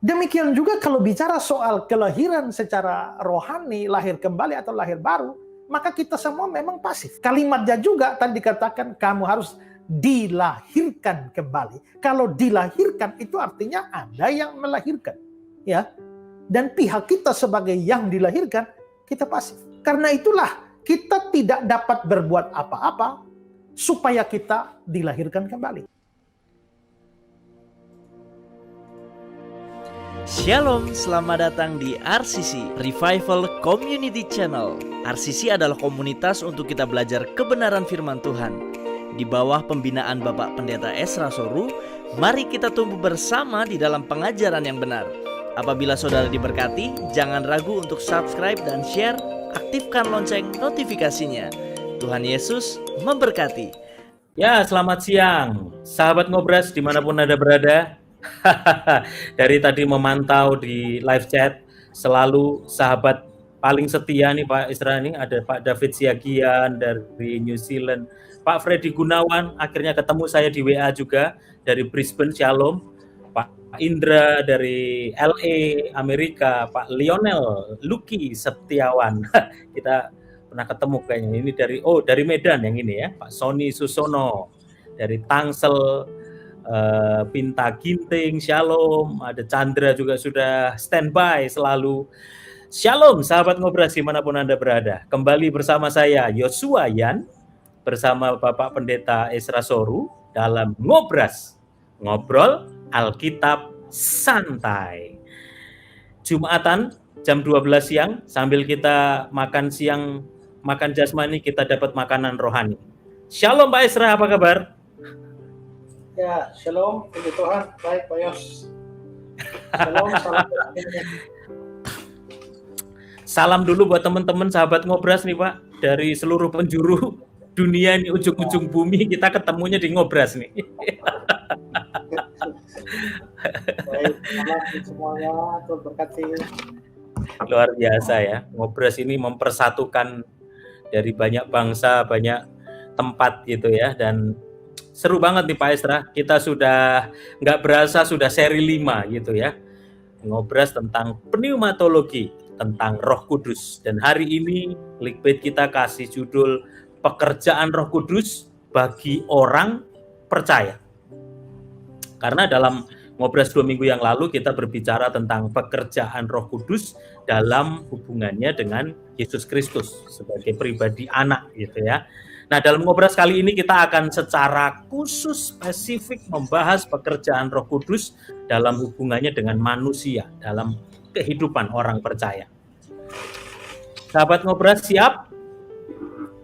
Demikian juga kalau bicara soal kelahiran secara rohani, lahir kembali atau lahir baru, maka kita semua memang pasif. Kalimatnya juga tadi dikatakan kamu harus dilahirkan kembali. Kalau dilahirkan itu artinya ada yang melahirkan, ya. Dan pihak kita sebagai yang dilahirkan, kita pasif. Karena itulah kita tidak dapat berbuat apa-apa supaya kita dilahirkan kembali. Shalom, selamat datang di RCC, Revival Community Channel. RCC adalah komunitas untuk kita belajar kebenaran firman Tuhan. Di bawah pembinaan Bapak Pendeta Esra Soru, mari kita tumbuh bersama di dalam pengajaran yang benar. Apabila saudara diberkati, jangan ragu untuk subscribe dan share, aktifkan lonceng notifikasinya. Tuhan Yesus memberkati. Ya, selamat siang, sahabat Ngobras dimanapun Anda berada. Dari tadi memantau di live chat, selalu sahabat paling setia nih Pak Isra nih, ada Pak David Siagian dari New Zealand, Pak Freddy Gunawan, akhirnya ketemu saya di WA juga dari Brisbane, Shalom, Pak Indra dari LA, Amerika, Pak Lionel Lucky Setiawan, kita pernah ketemu kayaknya, ini dari Medan yang ini ya, Pak Sony Susono dari Tangsel, Pinta Ginting, Shalom, ada Chandra juga sudah standby selalu. Shalom sahabat Ngobras dimanapun Anda berada. Kembali bersama saya Yosua Yan bersama Bapak Pendeta Esra Soru dalam Ngobras, ngobrol Alkitab santai. Jumatan jam 12 siang sambil kita makan siang, makan jasmani, kita dapat makanan rohani. Shalom Pak Esra, apa kabar? Ya, shalom, puji Tuhan, baik Pak Yos. Shalom, salam. Salam dulu buat teman-teman sahabat Ngobras nih Pak, dari seluruh penjuru dunia nih, ujung-ujung bumi kita ketemunya di Ngobras nih. Baik, salam semuanya, Tuhan berkati. Luar biasa ya, Ngobras ini mempersatukan dari banyak bangsa, banyak tempat gitu ya, dan seru banget nih Pak Esra, kita sudah nggak berasa sudah seri 5 gitu ya, Ngobras tentang pneumatologi, tentang Roh Kudus. Dan hari ini clickbait kita kasih judul pekerjaan Roh Kudus bagi orang percaya. Karena dalam Ngobras 2 minggu yang lalu kita berbicara tentang pekerjaan Roh Kudus dalam hubungannya dengan Yesus Kristus sebagai pribadi anak gitu ya. Nah, dalam Ngobras kali ini kita akan secara khusus spesifik membahas pekerjaan Roh Kudus dalam hubungannya dengan manusia, dalam kehidupan orang percaya. Sahabat Ngobras siap?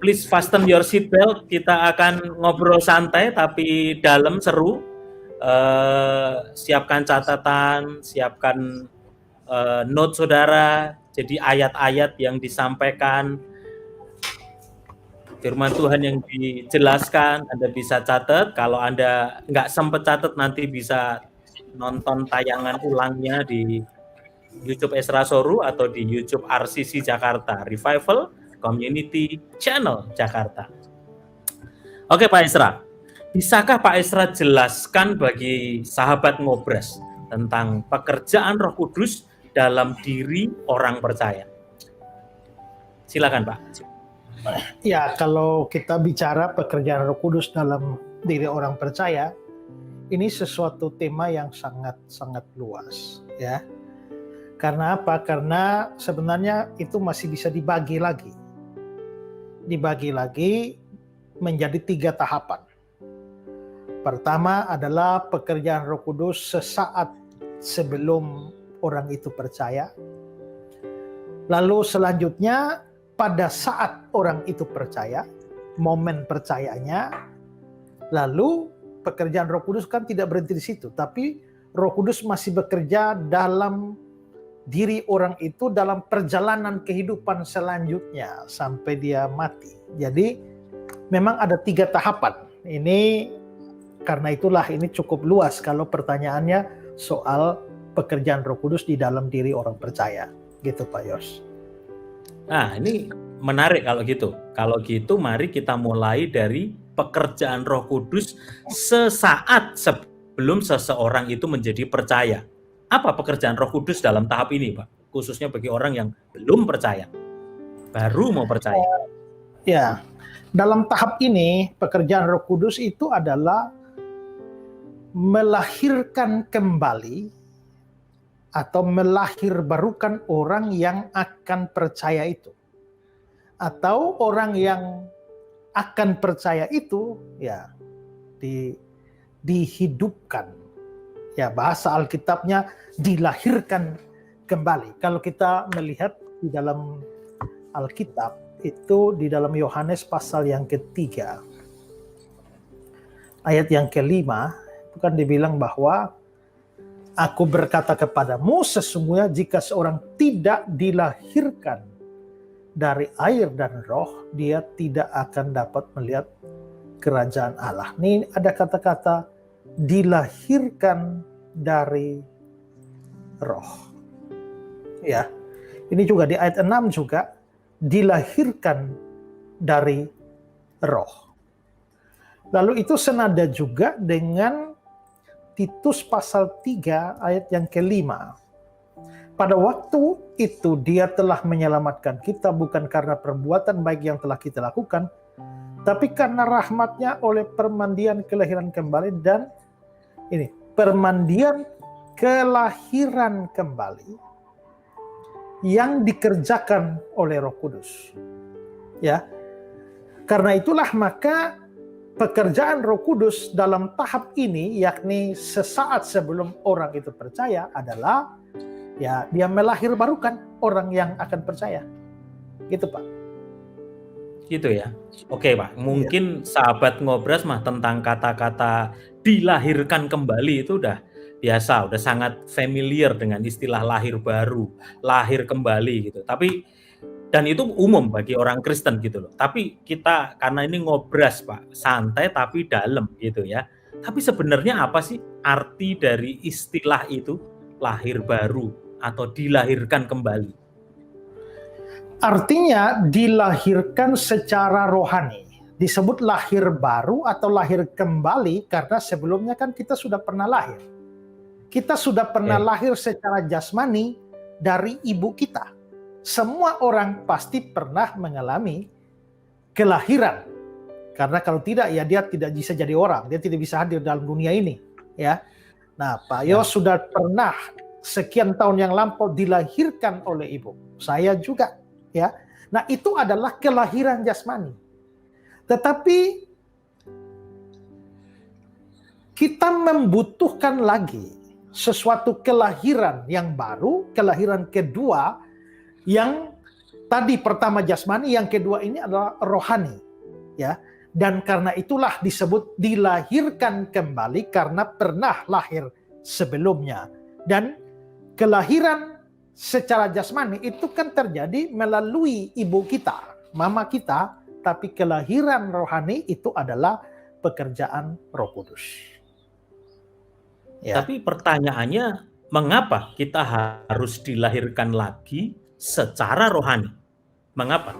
Please fasten your seatbelt. Kita akan ngobrol santai tapi dalam, seru. Siapkan catatan, siapkan note saudara. Jadi ayat-ayat yang disampaikan, firman Tuhan yang dijelaskan, Anda bisa catat. Kalau Anda nggak sempat catat, nanti bisa nonton tayangan ulangnya di YouTube Esra Soru atau di YouTube RCC Jakarta, Revival Community Channel Jakarta. Oke Pak Esra, bisakah Pak Esra jelaskan bagi sahabat Ngobras tentang pekerjaan Roh Kudus dalam diri orang percaya? Silakan Pak. Ya, kalau kita bicara pekerjaan Roh Kudus dalam diri orang percaya, ini sesuatu tema yang sangat luas, ya. Karena apa? Karena sebenarnya itu masih bisa dibagi lagi menjadi 3 tahapan. Pertama adalah pekerjaan Roh Kudus sesaat sebelum orang itu percaya. Lalu selanjutnya pada saat orang itu percaya, momen percayanya. Lalu pekerjaan Roh Kudus kan tidak berhenti di situ, tapi Roh Kudus masih bekerja dalam diri orang itu dalam perjalanan kehidupan selanjutnya sampai dia mati. Jadi memang ada 3 tahapan. Ini karena itulah ini cukup luas kalau pertanyaannya soal pekerjaan Roh Kudus di dalam diri orang percaya. Gitu Pak Yos. Nah, ini menarik kalau gitu. Kalau gitu mari kita mulai dari pekerjaan Roh Kudus sesaat sebelum seseorang itu menjadi percaya. apa pekerjaan Roh Kudus dalam tahap ini, Pak? Khususnya bagi orang yang belum percaya, baru mau percaya. Ya, dalam tahap ini pekerjaan Roh Kudus itu adalah melahirkan kembali atau melahirbarukan orang yang akan percaya itu. Atau orang yang akan percaya itu ya dihidupkan. Ya, bahasa Alkitabnya dilahirkan kembali. Kalau kita melihat di dalam Alkitab itu di dalam Yohanes pasal yang ketiga ayat yang kelima itu kan dibilang bahwa aku berkata kepadamu sesungguhnya jika seorang tidak dilahirkan dari air dan roh dia tidak akan dapat melihat kerajaan Allah. Ini ada kata-kata dilahirkan dari roh. Ya. Ini juga di ayat 6 juga dilahirkan dari roh. Lalu itu senada juga dengan Titus pasal 3 ayat yang kelima. Pada waktu itu dia telah menyelamatkan kita bukan karena perbuatan baik yang telah kita lakukan, tapi karena rahmatnya oleh permandian kelahiran kembali dan ini permandian kelahiran kembali yang dikerjakan oleh Roh Kudus. Ya. Karena itulah maka pekerjaan Roh Kudus dalam tahap ini yakni sesaat sebelum orang itu percaya adalah ya dia melahirbarukan orang yang akan percaya. Gitu, Pak. Gitu ya. Oke, Pak. Mungkin sahabat ngobras mah tentang kata-kata dilahirkan kembali itu udah biasa, udah sangat familiar dengan istilah lahir baru, lahir kembali gitu. Tapi dan itu umum bagi orang Kristen gitu loh. Tapi kita karena ini ngobras, Pak, santai tapi dalam gitu ya. Tapi sebenarnya apa sih arti dari istilah itu lahir baru atau dilahirkan kembali? Artinya dilahirkan secara rohani. Disebut lahir baru atau lahir kembali karena sebelumnya kan kita sudah pernah lahir. Kita sudah pernah lahir secara jasmani dari ibu kita. Semua orang pasti pernah mengalami kelahiran. Karena kalau tidak ya dia tidak bisa jadi orang, dia tidak bisa hadir dalam dunia ini, ya. Nah, Pak Yos sudah pernah sekian tahun yang lampau dilahirkan oleh ibu. Saya juga, ya. Nah, itu adalah kelahiran jasmani. Tetapi kita membutuhkan lagi sesuatu kelahiran yang baru, kelahiran kedua yang tadi pertama jasmani, yang kedua ini adalah rohani, ya. Dan karena itulah disebut dilahirkan kembali karena pernah lahir sebelumnya. Dan kelahiran secara jasmani itu kan terjadi melalui ibu kita, mama kita, tapi kelahiran rohani itu adalah pekerjaan Roh Kudus. Ya. Tapi pertanyaannya, mengapa kita harus dilahirkan lagi secara rohani? Mengapa?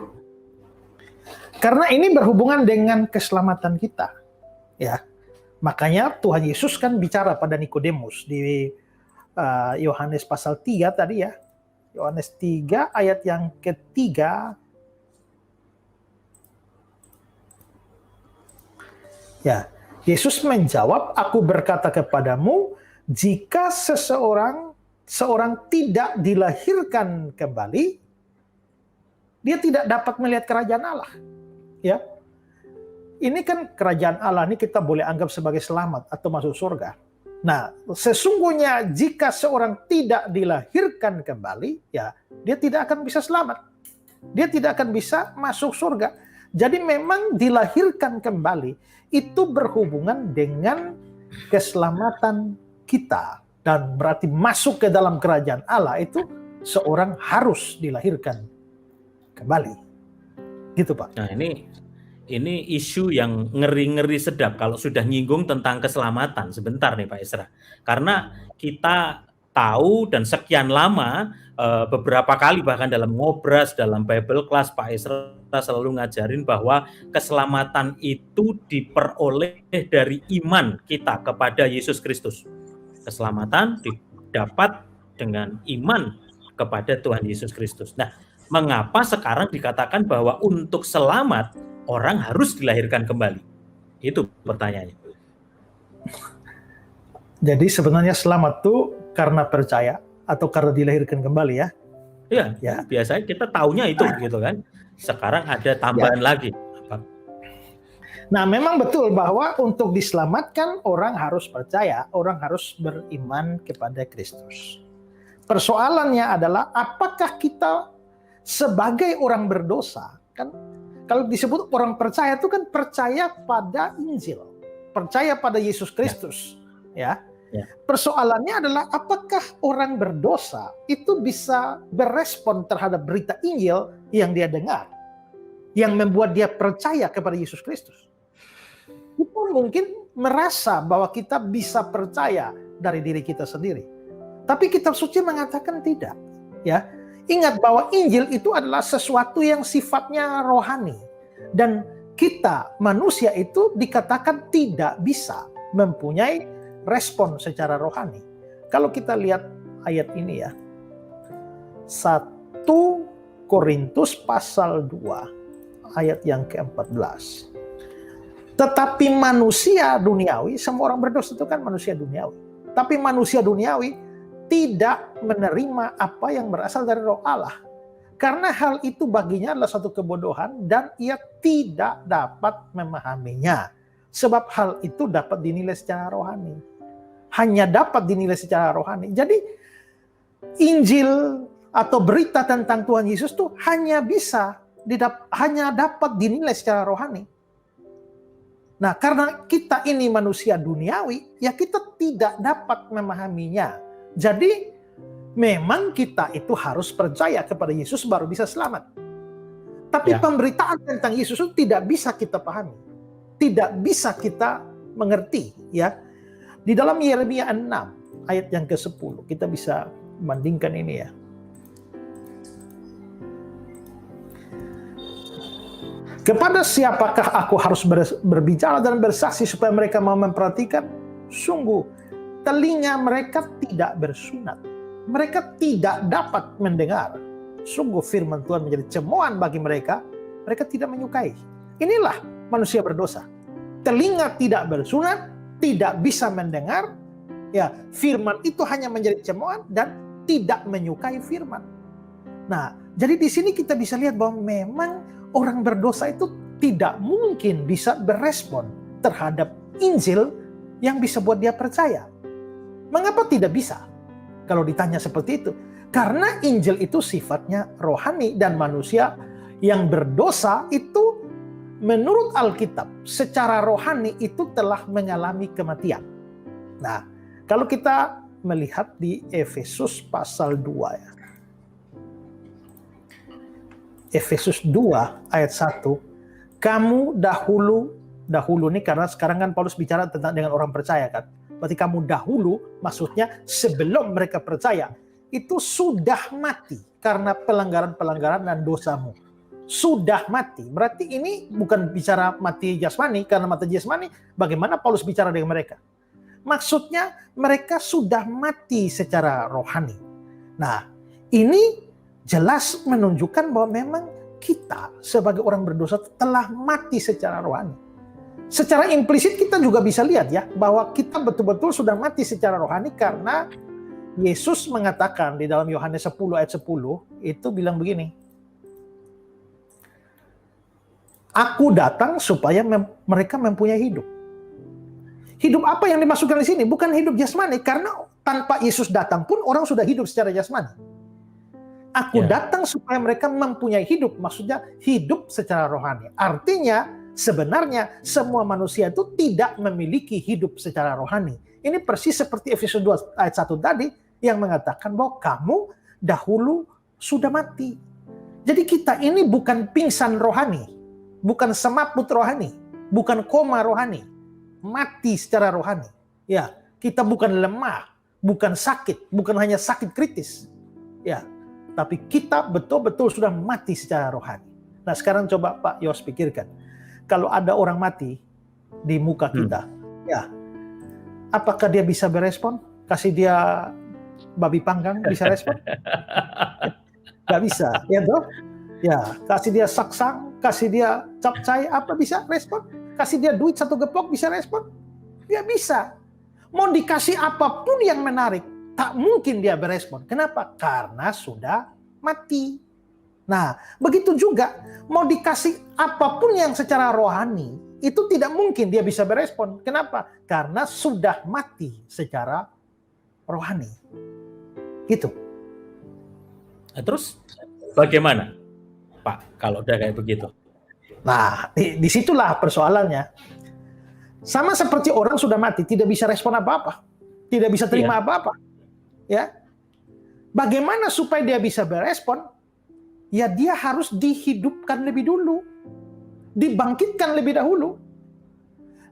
Karena ini berhubungan dengan keselamatan kita. Ya. Makanya Tuhan Yesus kan bicara pada Nikodemus di Yohanes pasal 3 tadi ya. Yohanes 3 ayat yang ketiga. Ya, Yesus menjawab, aku berkata kepadamu, jika seorang tidak dilahirkan kembali, dia tidak dapat melihat kerajaan Allah. Ya, ini kan kerajaan Allah ini kita boleh anggap sebagai selamat atau masuk surga. Nah, sesungguhnya jika seorang tidak dilahirkan kembali, ya dia tidak akan bisa selamat. Dia tidak akan bisa masuk surga. Jadi memang dilahirkan kembali itu berhubungan dengan keselamatan kita. Dan berarti masuk ke dalam kerajaan Allah itu seorang harus dilahirkan kembali. Gitu, Pak. Nah, ini isu yang ngeri-ngeri sedap kalau sudah nyinggung tentang keselamatan. Sebentar nih Pak Esra. Karena kita tahu dan sekian lama beberapa kali bahkan dalam ngobras, dalam Bible class Pak Esra selalu ngajarin bahwa keselamatan itu diperoleh dari iman kita kepada Yesus Kristus. Keselamatan dapat dengan iman kepada Tuhan Yesus Kristus. Nah, mengapa sekarang dikatakan bahwa untuk selamat orang harus dilahirkan kembali? Itu pertanyaannya. Jadi sebenarnya selamat tuh karena percaya atau karena dilahirkan kembali ya? Iya, Ya. biasanya kita taunya itu gitu kan. Sekarang ada tambahan lagi. Nah, memang betul bahwa untuk diselamatkan orang harus percaya, orang harus beriman kepada Kristus. Persoalannya adalah apakah kita sebagai orang berdosa, kan kalau disebut orang percaya itu kan percaya pada Injil, percaya pada Yesus Kristus, ya. Persoalannya adalah apakah orang berdosa itu bisa berespon terhadap berita Injil yang dia dengar, yang membuat dia percaya kepada Yesus Kristus. Kita mungkin merasa bahwa kita bisa percaya dari diri kita sendiri. Tapi kitab suci mengatakan tidak. Ya, ingat bahwa Injil itu adalah sesuatu yang sifatnya rohani. Dan kita manusia itu dikatakan tidak bisa mempunyai respon secara rohani. Kalau kita lihat ayat ini ya. 1 Korintus pasal 2 ayat yang ke-14. Tetapi manusia duniawi, semua orang berdosa itu kan manusia duniawi. Tapi manusia duniawi tidak menerima apa yang berasal dari Roh Allah. Karena hal itu baginya adalah satu kebodohan dan ia tidak dapat memahaminya. Sebab hal itu dapat dinilai secara rohani. Hanya dapat dinilai secara rohani. Jadi Injil atau berita tentang Tuhan Yesus itu hanya dapat dinilai secara rohani. Nah, karena kita ini manusia duniawi, ya kita tidak dapat memahaminya. Jadi, memang kita itu harus percaya kepada Yesus baru bisa selamat. Tapi pemberitaan tentang Yesus itu tidak bisa kita pahami. Tidak bisa kita mengerti. Ya. Di dalam Yeremia 6, ayat yang ke-10, kita bisa membandingkan ini ya. Kepada siapakah aku harus berbicara dan bersaksi supaya mereka mau memperhatikan? Sungguh, telinga mereka tidak bersunat. Mereka tidak dapat mendengar. Sungguh firman Tuhan menjadi cemoohan bagi mereka. Mereka tidak menyukai. Inilah manusia berdosa. Telinga tidak bersunat, tidak bisa mendengar. Ya, firman itu hanya menjadi cemoohan dan tidak menyukai firman. Nah, jadi di sini kita bisa lihat bahwa memang orang berdosa itu tidak mungkin bisa berespon terhadap Injil yang bisa buat dia percaya. Mengapa tidak bisa? Kalau ditanya seperti itu. Karena Injil itu sifatnya rohani dan manusia yang berdosa itu menurut Alkitab secara rohani itu telah mengalami kematian. Nah, kalau kita melihat di Efesus pasal 2 ya. Efesus 2 ayat 1, kamu dahulu ini karena sekarang kan Paulus bicara tentang dengan orang percaya kan. Berarti kamu dahulu maksudnya sebelum mereka percaya itu sudah mati karena pelanggaran-pelanggaran dan dosamu. Sudah mati. Berarti ini bukan bicara mati jasmani, karena mati jasmani bagaimana Paulus bicara dengan mereka? Maksudnya mereka sudah mati secara rohani. Nah, ini jelas menunjukkan bahwa memang kita sebagai orang berdosa telah mati secara rohani. Secara implisit kita juga bisa lihat ya, bahwa kita betul-betul sudah mati secara rohani karena Yesus mengatakan di dalam Yohanes 10 ayat 10, itu bilang begini, Aku datang supaya mereka mempunyai hidup. Hidup apa yang dimasukkan di sini? Bukan hidup jasmani, karena tanpa Yesus datang pun orang sudah hidup secara jasmani. Aku datang supaya mereka mempunyai hidup, maksudnya hidup secara rohani. Artinya sebenarnya semua manusia itu tidak memiliki hidup secara rohani. Ini persis seperti Efesus 2 ayat 1 tadi yang mengatakan bahwa kamu dahulu sudah mati. Jadi kita ini bukan pingsan rohani, bukan semaput rohani, bukan koma rohani, mati secara rohani. Ya, kita bukan lemah, bukan sakit, bukan hanya sakit kritis. Ya, tapi kita betul-betul sudah mati secara rohani. Nah, sekarang coba Pak Yos pikirkan, kalau ada orang mati di muka kita, ya, apakah dia bisa berespon? Kasih dia babi panggang bisa respon? Nggak bisa, ya toh? Ya, kasih dia saksang, kasih dia capcay, apa bisa respon? Kasih dia duit 1 gepok bisa respon? Nggak bisa. Mau dikasih apapun yang menarik, tak mungkin dia berespon. Kenapa? Karena sudah mati. Nah, begitu juga mau dikasih apapun yang secara rohani, itu tidak mungkin dia bisa berespon. Kenapa? Karena sudah mati secara rohani. Gitu. Nah, terus bagaimana, Pak, kalau udah kayak begitu? Nah, disitulah persoalannya. Sama seperti orang sudah mati, tidak bisa respon apa-apa. Tidak bisa terima apa-apa. Ya. Bagaimana supaya dia bisa berespon? Ya dia harus dihidupkan lebih dulu. Dibangkitkan lebih dahulu.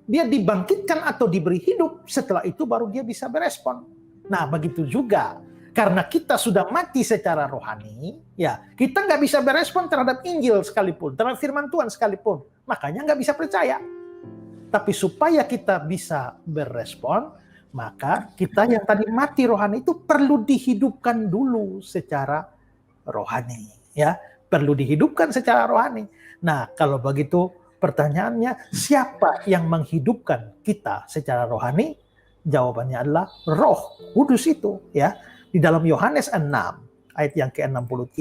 Dia dibangkitkan atau diberi hidup, setelah itu baru dia bisa berespon. Nah, begitu juga. Karena kita sudah mati secara rohani, ya kita nggak bisa berespon terhadap Injil sekalipun, terhadap firman Tuhan sekalipun. Makanya nggak bisa percaya. Tapi supaya kita bisa berespon, maka kita yang tadi mati rohani itu perlu dihidupkan dulu secara rohani. Ya, perlu dihidupkan secara rohani. Nah, kalau begitu pertanyaannya, siapa yang menghidupkan kita secara rohani? Jawabannya adalah Roh Kudus itu, ya. Di dalam Yohanes 6 ayat yang ke-63.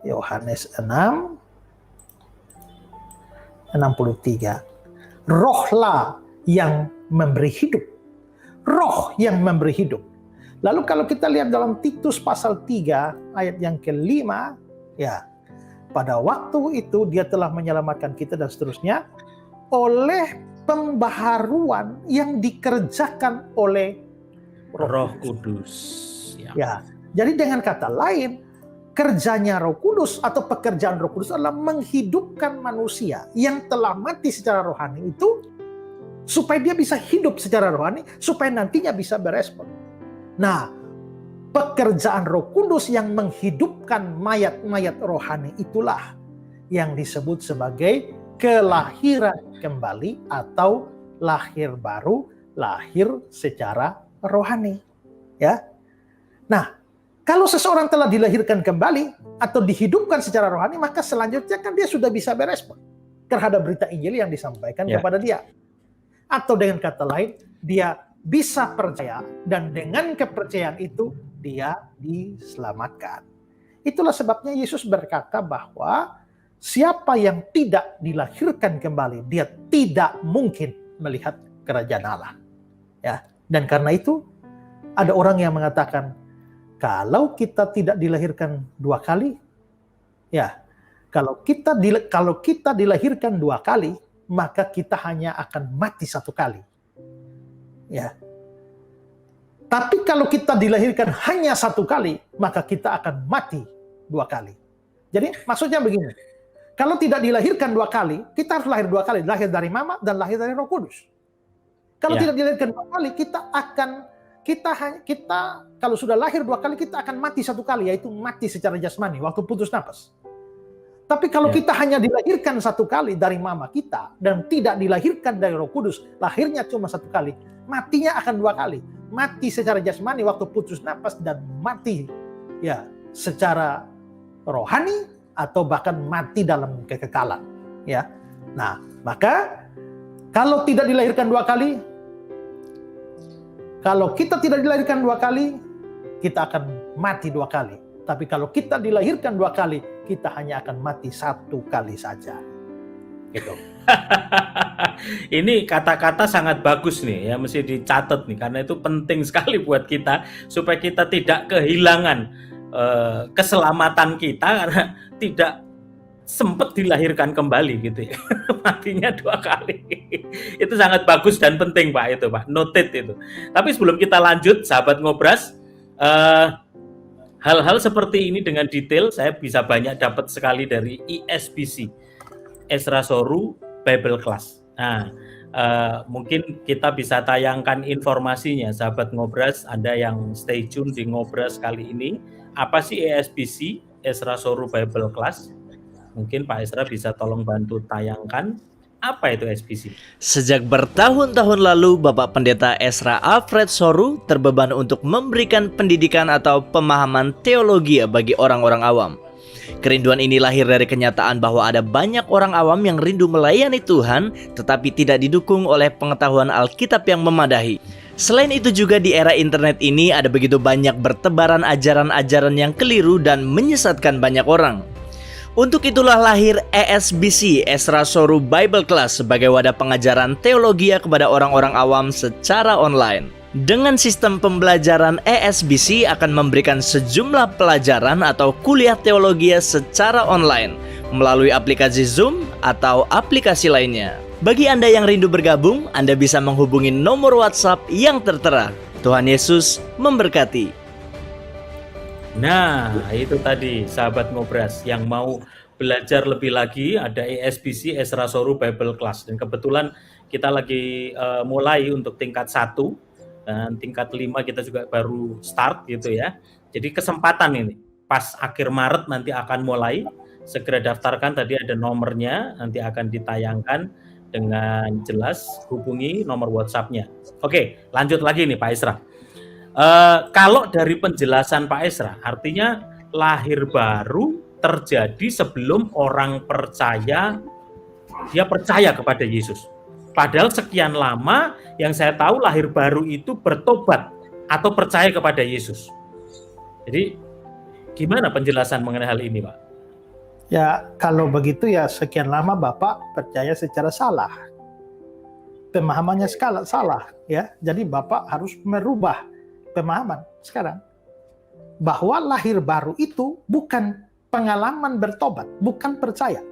Yohanes 6 63. Rohlah yang memberi hidup. Roh yang memberi hidup. Lalu kalau kita lihat dalam Titus pasal 3 ayat yang ke-5, ya, pada waktu itu dia telah menyelamatkan kita dan seterusnya oleh pembaharuan yang dikerjakan oleh Roh Kudus. Ya, jadi dengan kata lain, kerjanya Roh Kudus atau pekerjaan Roh Kudus adalah menghidupkan manusia yang telah mati secara rohani itu supaya dia bisa hidup secara rohani, supaya nantinya bisa berespon. Nah, pekerjaan Roh Kudus yang menghidupkan mayat-mayat rohani itulah yang disebut sebagai kelahiran kembali atau lahir baru, lahir secara rohani. Ya. Nah, kalau seseorang telah dilahirkan kembali atau dihidupkan secara rohani, maka selanjutnya kan dia sudah bisa berespon terhadap berita Injil yang disampaikan kepada dia. Atau dengan kata lain, dia bisa percaya dan dengan kepercayaan itu dia diselamatkan. Itulah sebabnya Yesus berkata bahwa siapa yang tidak dilahirkan kembali, dia tidak mungkin melihat kerajaan Allah. Ya, dan karena itu ada orang yang mengatakan, kalau kita tidak dilahirkan 2 kali, ya, kalau kita dilahirkan 2 kali, maka kita hanya akan mati 1 kali. Ya. Tapi kalau kita dilahirkan hanya 1 kali, maka kita akan mati 2 kali. Jadi maksudnya begini, kalau tidak dilahirkan 2 kali, kita harus lahir 2 kali, lahir dari mama dan lahir dari Roh Kudus. Kalau tidak dilahirkan 2 kali, kita kalau sudah lahir 2 kali, kita akan mati 1 kali, yaitu mati secara jasmani waktu putus napas. Tapi kalau kita hanya dilahirkan 1 kali dari mama kita dan tidak dilahirkan dari Roh Kudus, lahirnya cuma 1 kali, matinya akan 2 kali. Mati secara jasmani waktu putus napas dan mati ya secara rohani atau bahkan mati dalam kekekalan. Ya. Nah, maka kalau tidak dilahirkan 2 kali, kalau kita tidak dilahirkan 2 kali, kita akan mati 2 kali. Tapi kalau kita dilahirkan 2 kali, kita hanya akan mati 1 kali saja. Gitu. Ini kata-kata sangat bagus nih ya, mesti dicatat nih karena itu penting sekali buat kita supaya kita tidak kehilangan keselamatan kita karena tidak sempat dilahirkan kembali gitu ya. Matinya 2 kali. Itu sangat bagus dan penting Pak itu Pak. Noted itu. Tapi sebelum kita lanjut sahabat Ngobras, hal-hal seperti ini dengan detail saya bisa banyak dapat sekali dari ISBC, Ezra Soru Bible Class. Nah, mungkin kita bisa tayangkan informasinya, sahabat Ngobras. Anda yang stay tune di Ngobras kali ini, apa sih ISBC, Ezra Soru Bible Class? Mungkin Pak Ezra bisa tolong bantu tayangkan. Apa itu SBC? Sejak bertahun-tahun lalu, Bapak Pendeta Ezra Alfred Soru terbeban untuk memberikan pendidikan atau pemahaman teologi bagi orang-orang awam. Kerinduan ini lahir dari kenyataan bahwa ada banyak orang awam yang rindu melayani Tuhan, tetapi tidak didukung oleh pengetahuan Alkitab yang memadai. Selain itu juga di era internet ini ada begitu banyak bertebaran ajaran-ajaran yang keliru dan menyesatkan banyak orang. Untuk itulah lahir ESBC, Ezra Soru Bible Class, sebagai wadah pengajaran teologi kepada orang-orang awam secara online. Dengan sistem pembelajaran ESBC akan memberikan sejumlah pelajaran atau kuliah teologi secara online melalui aplikasi Zoom atau aplikasi lainnya. Bagi Anda yang rindu bergabung, Anda bisa menghubungi nomor WhatsApp yang tertera. Tuhan Yesus memberkati. Nah, itu tadi sahabat Ngobras yang mau belajar lebih lagi, ada ESBC, Ezra Soru Bible Class. Dan kebetulan kita lagi mulai untuk tingkat 1 dan tingkat 5 kita juga baru start gitu ya. Jadi kesempatan ini pas akhir Maret nanti akan mulai, segera daftarkan, tadi ada nomornya, nanti akan ditayangkan dengan jelas, hubungi nomor WhatsApp-nya. Oke, lanjut lagi nih Pak Ezra. Kalau dari penjelasan Pak Ezra, artinya lahir baru terjadi sebelum orang percaya, dia percaya kepada Yesus. Padahal sekian lama yang saya tahu lahir baru itu bertobat atau percaya kepada Yesus. Jadi gimana penjelasan mengenai hal ini, Pak? Ya, kalau begitu ya sekian lama Bapak percaya secara salah. Pemahamannya salah ya. Jadi Bapak harus merubah pemahaman sekarang bahwa lahir baru itu bukan pengalaman bertobat, bukan percaya.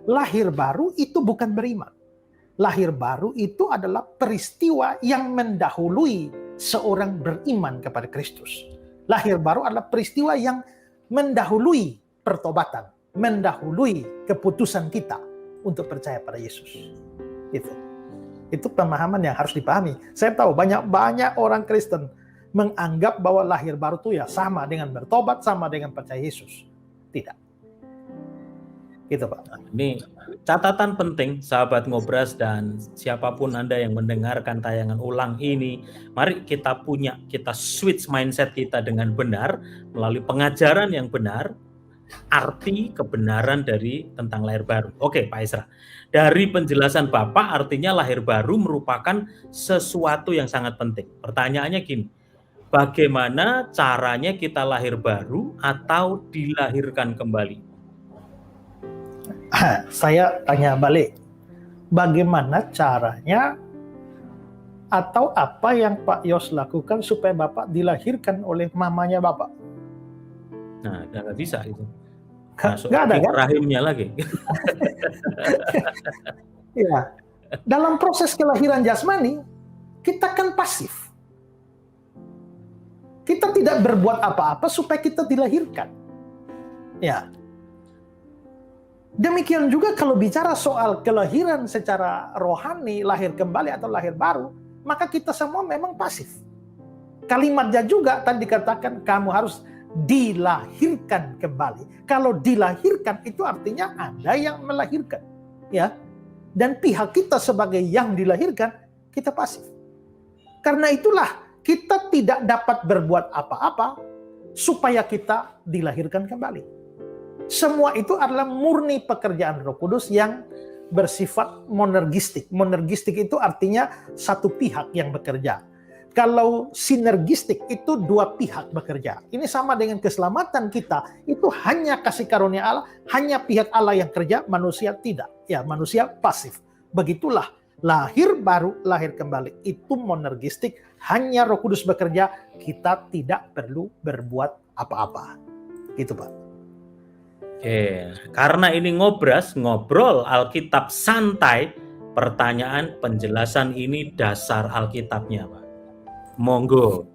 Lahir baru itu bukan beriman. Lahir baru itu adalah peristiwa yang mendahului seorang beriman kepada Kristus. Lahir baru adalah peristiwa yang mendahului pertobatan, mendahului keputusan kita untuk percaya pada Yesus. Itu pemahaman yang harus dipahami. Saya tahu banyak orang Kristen menganggap bahwa lahir baru itu ya sama dengan bertobat, sama dengan percaya Yesus. Tidak. Gitu Pak. Ini catatan penting sahabat Ngobras dan siapapun Anda yang mendengarkan tayangan ulang ini. Mari kita switch mindset kita dengan benar melalui pengajaran yang benar, arti kebenaran dari tentang lahir baru. Oke Pak Ezra, dari penjelasan Bapak artinya lahir baru merupakan sesuatu yang sangat penting. Pertanyaannya gini, bagaimana caranya kita lahir baru atau dilahirkan kembali? Saya tanya balik, bagaimana caranya atau apa yang Pak Yos lakukan supaya Bapak dilahirkan oleh mamanya Bapak? Nah, nggak bisa itu. Nggak ada kan? Rahimnya lagi. Ya, dalam proses kelahiran jasmani, kita kan pasif. Kita tidak berbuat apa-apa supaya kita dilahirkan. Ya. Demikian juga kalau bicara soal kelahiran secara rohani, lahir kembali atau lahir baru, maka kita semua memang pasif. Kalimatnya juga tadi dikatakan kamu harus dilahirkan kembali. Kalau dilahirkan itu artinya Anda yang melahirkan, ya. Dan pihak kita sebagai yang dilahirkan, kita pasif. Karena itulah kita tidak dapat berbuat apa-apa supaya kita dilahirkan kembali. Semua itu adalah murni pekerjaan Roh Kudus yang bersifat monergistik. Monergistik itu artinya satu pihak yang bekerja. Kalau sinergistik itu dua pihak bekerja. Ini sama dengan keselamatan kita. Itu hanya kasih karunia Allah, hanya pihak Allah yang kerja, manusia tidak. Ya, manusia pasif. Begitulah lahir baru, lahir kembali. Itu monergistik, hanya Roh Kudus bekerja, kita tidak perlu berbuat apa-apa. Gitu, Pak. Oke, karena ini ngobrol Alkitab santai, pertanyaan penjelasan ini dasar Alkitabnya, Pak. Monggo.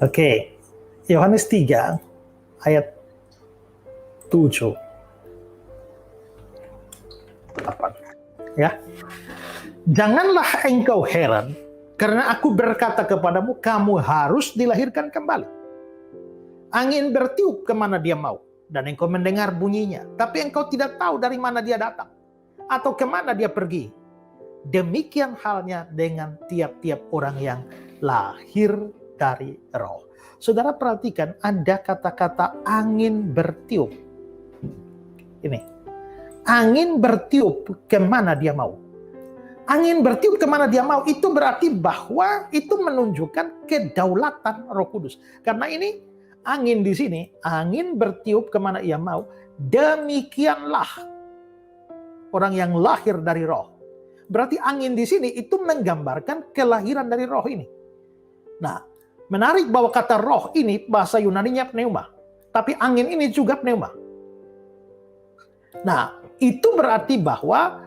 Oke, Yohanes 3 ayat 7. Ya. Janganlah engkau heran karena aku berkata kepadamu, kamu harus dilahirkan kembali. Angin bertiup kemana dia mau, dan engkau mendengar bunyinya, tapi engkau tidak tahu dari mana dia datang atau kemana dia pergi. Demikian halnya dengan tiap-tiap orang yang lahir dari roh. Saudara perhatikan, ada kata-kata angin bertiup. Ini, angin bertiup kemana dia mau. Angin bertiup kemana dia mau, itu berarti bahwa itu menunjukkan kedaulatan Roh Kudus. Karena ini angin di sini, angin bertiup kemana ia mau, demikianlah orang yang lahir dari roh. Berarti angin di sini itu menggambarkan kelahiran dari roh ini. Nah, menarik bahwa kata roh ini bahasa Yunaninya pneuma, tapi angin ini juga pneuma. Nah, itu berarti bahwa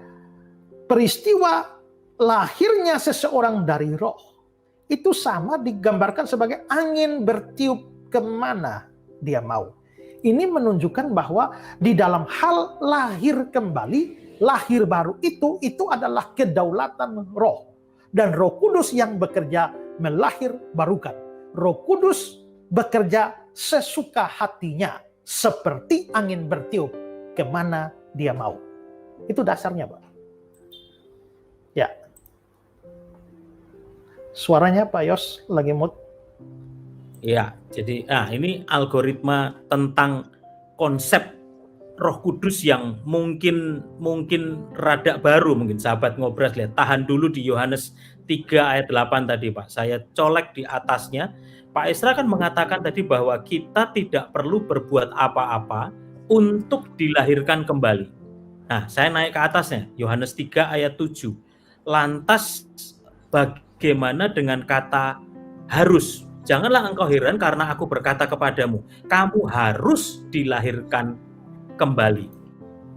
peristiwa lahirnya seseorang dari roh itu sama digambarkan sebagai angin bertiup kemana dia mau. Ini menunjukkan bahwa di dalam hal lahir kembali, lahir baru itu adalah kedaulatan roh. Dan Roh Kudus yang bekerja melahir barukan. Roh Kudus bekerja sesuka hatinya, seperti angin bertiup kemana dia mau. Itu dasarnya, Pak. Ya. Suaranya Pak Yos lagi mute. Ya, jadi ini algoritma tentang konsep Roh Kudus yang mungkin rada baru, mungkin sahabat Ngobras lihat. Tahan dulu di Yohanes 3 ayat 8 tadi, Pak. Saya colek di atasnya. Pak Esra kan mengatakan tadi bahwa kita tidak perlu berbuat apa-apa untuk dilahirkan kembali. Nah, saya naik ke atasnya, Yohanes 3 ayat 7. Lantas bagaimana dengan kata harus? Janganlah engkau heran karena aku berkata kepadamu, kamu harus dilahirkan kembali.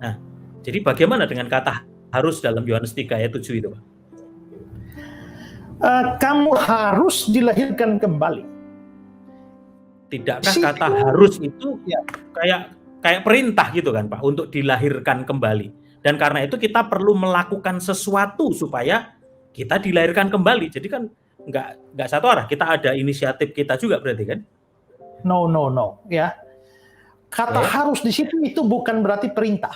Nah, jadi bagaimana dengan kata harus dalam Yohanes 3 ayat 7 itu, Pak? Kamu harus dilahirkan kembali. Tidakkah kata harus itu kayak perintah gitu kan, Pak, untuk dilahirkan kembali? Dan karena itu kita perlu melakukan sesuatu supaya kita dilahirkan kembali. Jadi kan nggak satu arah, kita ada inisiatif kita juga berarti kan? No, ya. Kata harus di situ itu bukan berarti perintah.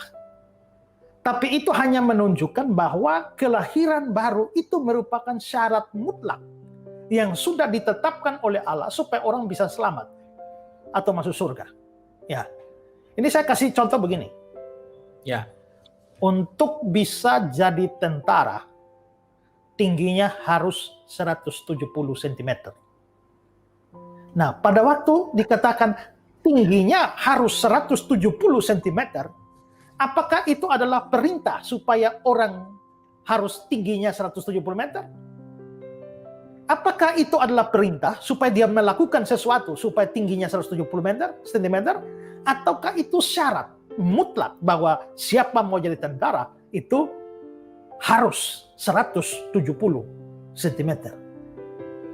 Tapi itu hanya menunjukkan bahwa kelahiran baru itu merupakan syarat mutlak yang sudah ditetapkan oleh Allah supaya orang bisa selamat atau masuk surga. Ya. Ini saya kasih contoh begini. Ya. Untuk bisa jadi tentara, tingginya harus 170 cm. Nah, pada waktu dikatakan tingginya harus 170 cm, apakah itu adalah perintah supaya orang harus tingginya 170 meter? Apakah itu adalah perintah supaya dia melakukan sesuatu supaya tingginya 170 cm? Ataukah itu syarat mutlak bahwa siapa mau jadi tentara itu harus 170 cm?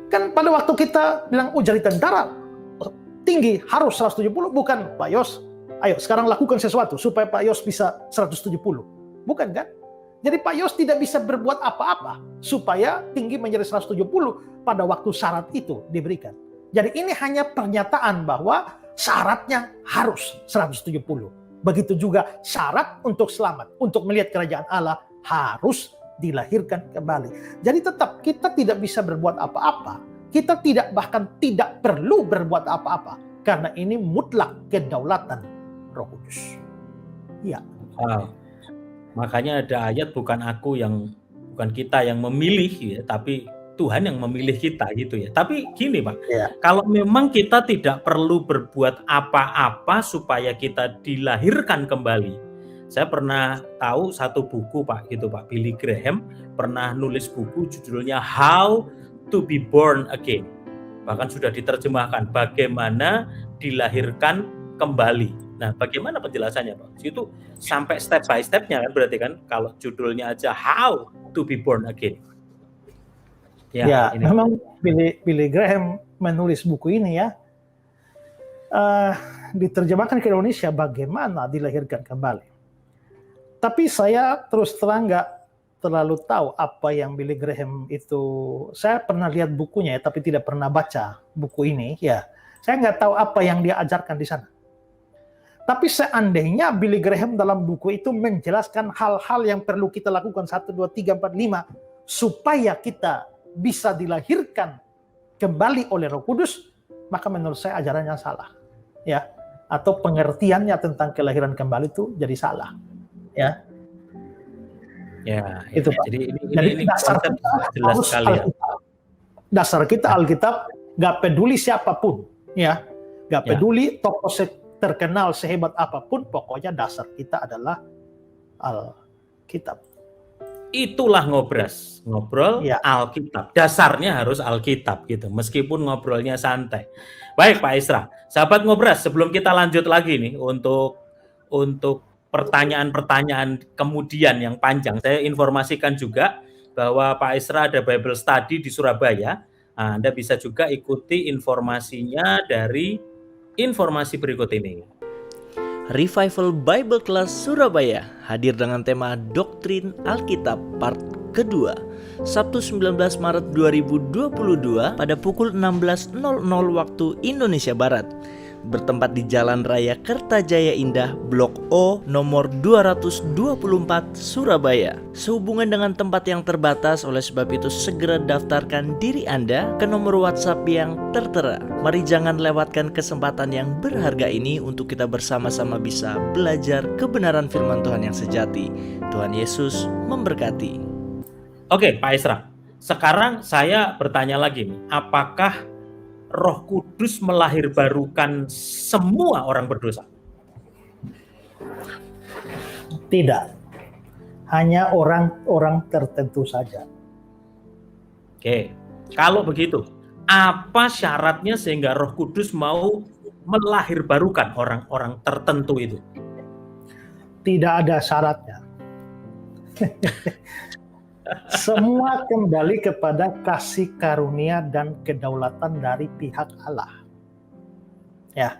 Kan pada waktu kita bilang jadi tentara tinggi harus 170, bukan Pak Yos, ayo sekarang lakukan sesuatu supaya Pak Yos bisa 170. Bukan kan? Jadi Pak Yos tidak bisa berbuat apa-apa supaya tinggi menjadi 170 pada waktu syarat itu diberikan. Jadi ini hanya pernyataan bahwa syaratnya harus 170. Begitu juga syarat untuk selamat, untuk melihat kerajaan Allah harus dilahirkan kembali. Jadi tetap kita tidak bisa berbuat apa-apa. Kita bahkan tidak perlu berbuat apa-apa. Karena ini mutlak kedaulatan Roh Kudus. Ya. Wow. Makanya ada ayat bukan kita yang memilih ya, tapi Tuhan yang memilih kita gitu ya. Tapi gini Pak, kalau memang kita tidak perlu berbuat apa-apa supaya kita dilahirkan kembali. Saya pernah tahu satu buku Pak gitu Pak, Billy Graham pernah nulis buku judulnya How to be Born Again. Bahkan sudah diterjemahkan bagaimana dilahirkan kembali. Nah, bagaimana penjelasannya Pak? Itu sampai step by step-nya kan berarti kan kalau judulnya aja How to be Born Again. Ya, memang Billy Graham menulis buku ini ya. Diterjemahkan ke Indonesia bagaimana dilahirkan kembali. Tapi saya terus terang nggak terlalu tahu apa yang Billy Graham itu. Saya pernah lihat bukunya ya, tapi tidak pernah baca buku ini. Ya, saya nggak tahu apa yang dia ajarkan di sana. Tapi seandainya Billy Graham dalam buku itu menjelaskan hal-hal yang perlu kita lakukan 1, 2, 3, 4, 5 supaya kita bisa dilahirkan kembali oleh Roh Kudus, maka menurut saya ajarannya salah. Ya, atau pengertiannya tentang kelahiran kembali itu jadi salah. Ya. Ya, Itu, Pak. jadi Jadi ini dasar konsep kita jelas harus sekali ya. Alkitab. Dasar kita Alkitab, nggak peduli siapapun, ya, nggak Ya. peduli tokoh terkenal sehebat apapun, pokoknya dasar kita adalah Alkitab. Itulah ngobras, ngobrol Ya. Alkitab. Dasarnya harus Alkitab gitu, meskipun ngobrolnya santai. Baik Pak Isra, sahabat ngobras, sebelum kita lanjut lagi nih untuk pertanyaan-pertanyaan kemudian yang panjang, saya informasikan juga bahwa Pak Isra ada Bible Study di Surabaya. Nah, Anda bisa juga ikuti informasinya dari informasi berikut ini. Revival Bible Class Surabaya hadir dengan tema Doktrin Alkitab part kedua, Sabtu 19 Maret 2022 pada pukul 16.00 waktu Indonesia Barat. Bertempat di Jalan Raya Kertajaya Indah, Blok O, nomor 224, Surabaya. Sehubungan dengan tempat yang terbatas, oleh sebab itu segera daftarkan diri Anda ke nomor WhatsApp yang tertera. Mari jangan lewatkan kesempatan yang berharga ini untuk kita bersama-sama bisa belajar kebenaran firman Tuhan yang sejati. Tuhan Yesus memberkati. Oke, Pak Isra. Sekarang saya bertanya lagi nih, apakah Roh Kudus melahirbarukan semua orang berdosa? Tidak. Hanya orang-orang tertentu saja. Oke, kalau begitu, apa syaratnya sehingga Roh Kudus mau melahirbarukan orang-orang tertentu itu? Tidak ada syaratnya. Semua kembali kepada kasih karunia dan kedaulatan dari pihak Allah. Ya.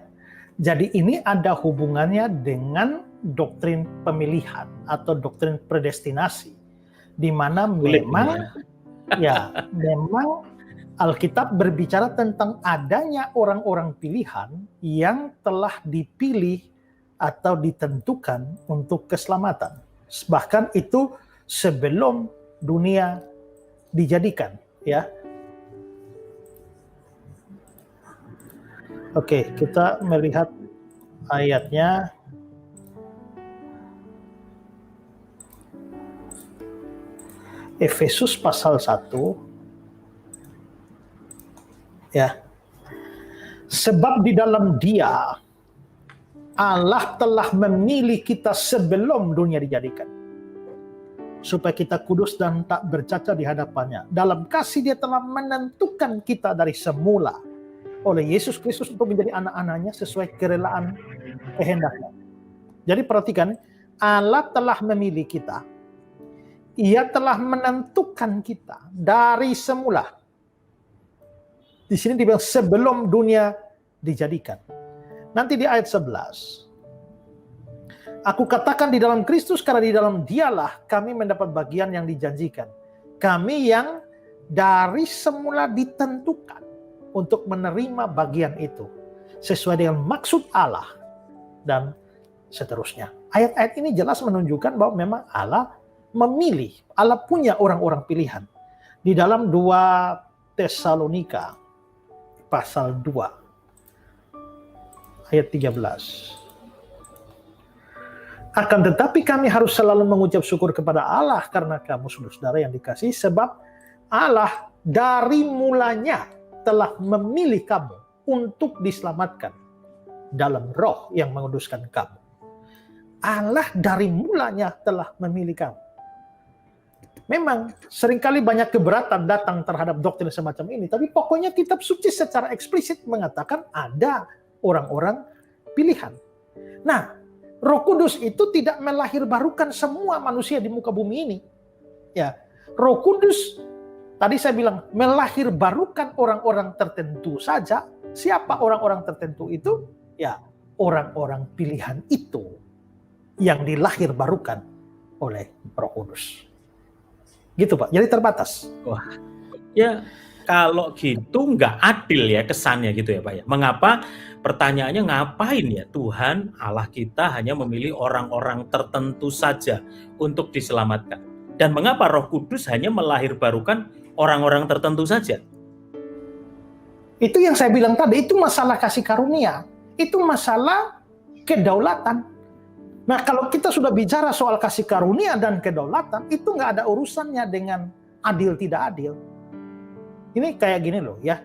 Jadi ini ada hubungannya dengan doktrin pemilihan atau doktrin predestinasi, di mana memang Alkitab berbicara tentang adanya orang-orang pilihan yang telah dipilih atau ditentukan untuk keselamatan. Bahkan itu sebelum dunia dijadikan, ya. Oke, kita melihat ayatnya. Efesus pasal 1. Ya. Sebab di dalam Dia Allah telah memilih kita sebelum dunia dijadikan, supaya kita kudus dan tak bercacat di hadapannya. Dalam kasih Dia telah menentukan kita dari semula oleh Yesus Kristus untuk menjadi anak-anaknya sesuai kerelaan kehendaknya. Jadi perhatikan, Allah telah memilih kita. Ia telah menentukan kita dari semula. Di sini dibilang sebelum dunia dijadikan. Nanti di ayat 11. Aku katakan di dalam Kristus, karena di dalam Dialah kami mendapat bagian yang dijanjikan. Kami yang dari semula ditentukan untuk menerima bagian itu sesuai dengan maksud Allah dan seterusnya. Ayat-ayat ini jelas menunjukkan bahwa memang Allah memilih, Allah punya orang-orang pilihan. Di dalam 2 Tesalonika pasal 2 ayat 13. Akan tetapi kami harus selalu mengucap syukur kepada Allah karena kamu saudara-saudara yang dikasihi, sebab Allah dari mulanya telah memilih kamu untuk diselamatkan dalam Roh yang menguduskan kamu. Allah dari mulanya telah memilih kamu. Memang seringkali banyak keberatan datang terhadap doktrin semacam ini, tapi pokoknya kitab suci secara eksplisit mengatakan ada orang-orang pilihan. Nah, Roh Kudus itu tidak melahirbarukan semua manusia di muka bumi ini. Ya, Roh Kudus tadi saya bilang melahirbarukan orang-orang tertentu saja. Siapa orang-orang tertentu itu? Ya, orang-orang pilihan itu yang dilahirbarukan oleh Roh Kudus. Gitu Pak, jadi terbatas. Wah, ya kalau gitu nggak adil ya kesannya gitu ya Pak ya. Mengapa, pertanyaannya ngapain ya Tuhan Allah kita hanya memilih orang-orang tertentu saja untuk diselamatkan? Dan mengapa Roh Kudus hanya melahirbarukan orang-orang tertentu saja? Itu yang saya bilang tadi, itu masalah kasih karunia. Itu masalah kedaulatan. Nah, kalau kita sudah bicara soal kasih karunia dan kedaulatan, itu nggak ada urusannya dengan adil tidak adil. Ini kayak gini loh ya,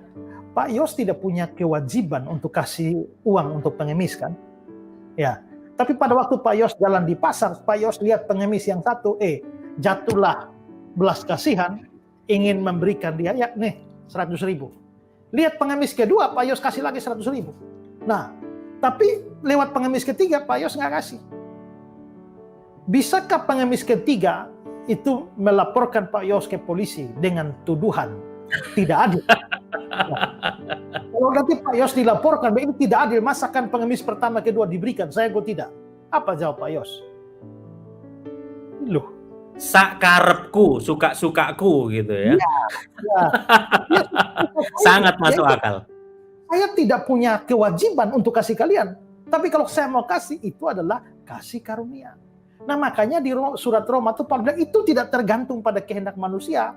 Pak Yos tidak punya kewajiban untuk kasih uang untuk pengemis kan? Ya, tapi pada waktu Pak Yos jalan di pasar, Pak Yos lihat pengemis yang satu, jatuhlah belas kasihan, ingin memberikan dia, ya nih 100.000. Lihat pengemis kedua, Pak Yos kasih lagi 100.000. Nah, tapi lewat pengemis ketiga, Pak Yos nggak kasih. Bisakah pengemis ketiga itu melaporkan Pak Yos ke polisi dengan tuduhan tidak adil? Kalau nanti Pak Yos dilaporkan, ini tidak adil, masakan pengemis pertama kedua diberikan, saya kok tidak. Apa jawab Pak Yos? Loh, Sakarepku, suka-sukaku gitu ya. ya. Sangat masuk akal. Saya tidak punya kewajiban untuk kasih kalian, tapi kalau saya mau kasih, itu adalah kasih karunia. Nah, makanya di surat Roma itu Paulus bilang itu tidak tergantung pada kehendak manusia,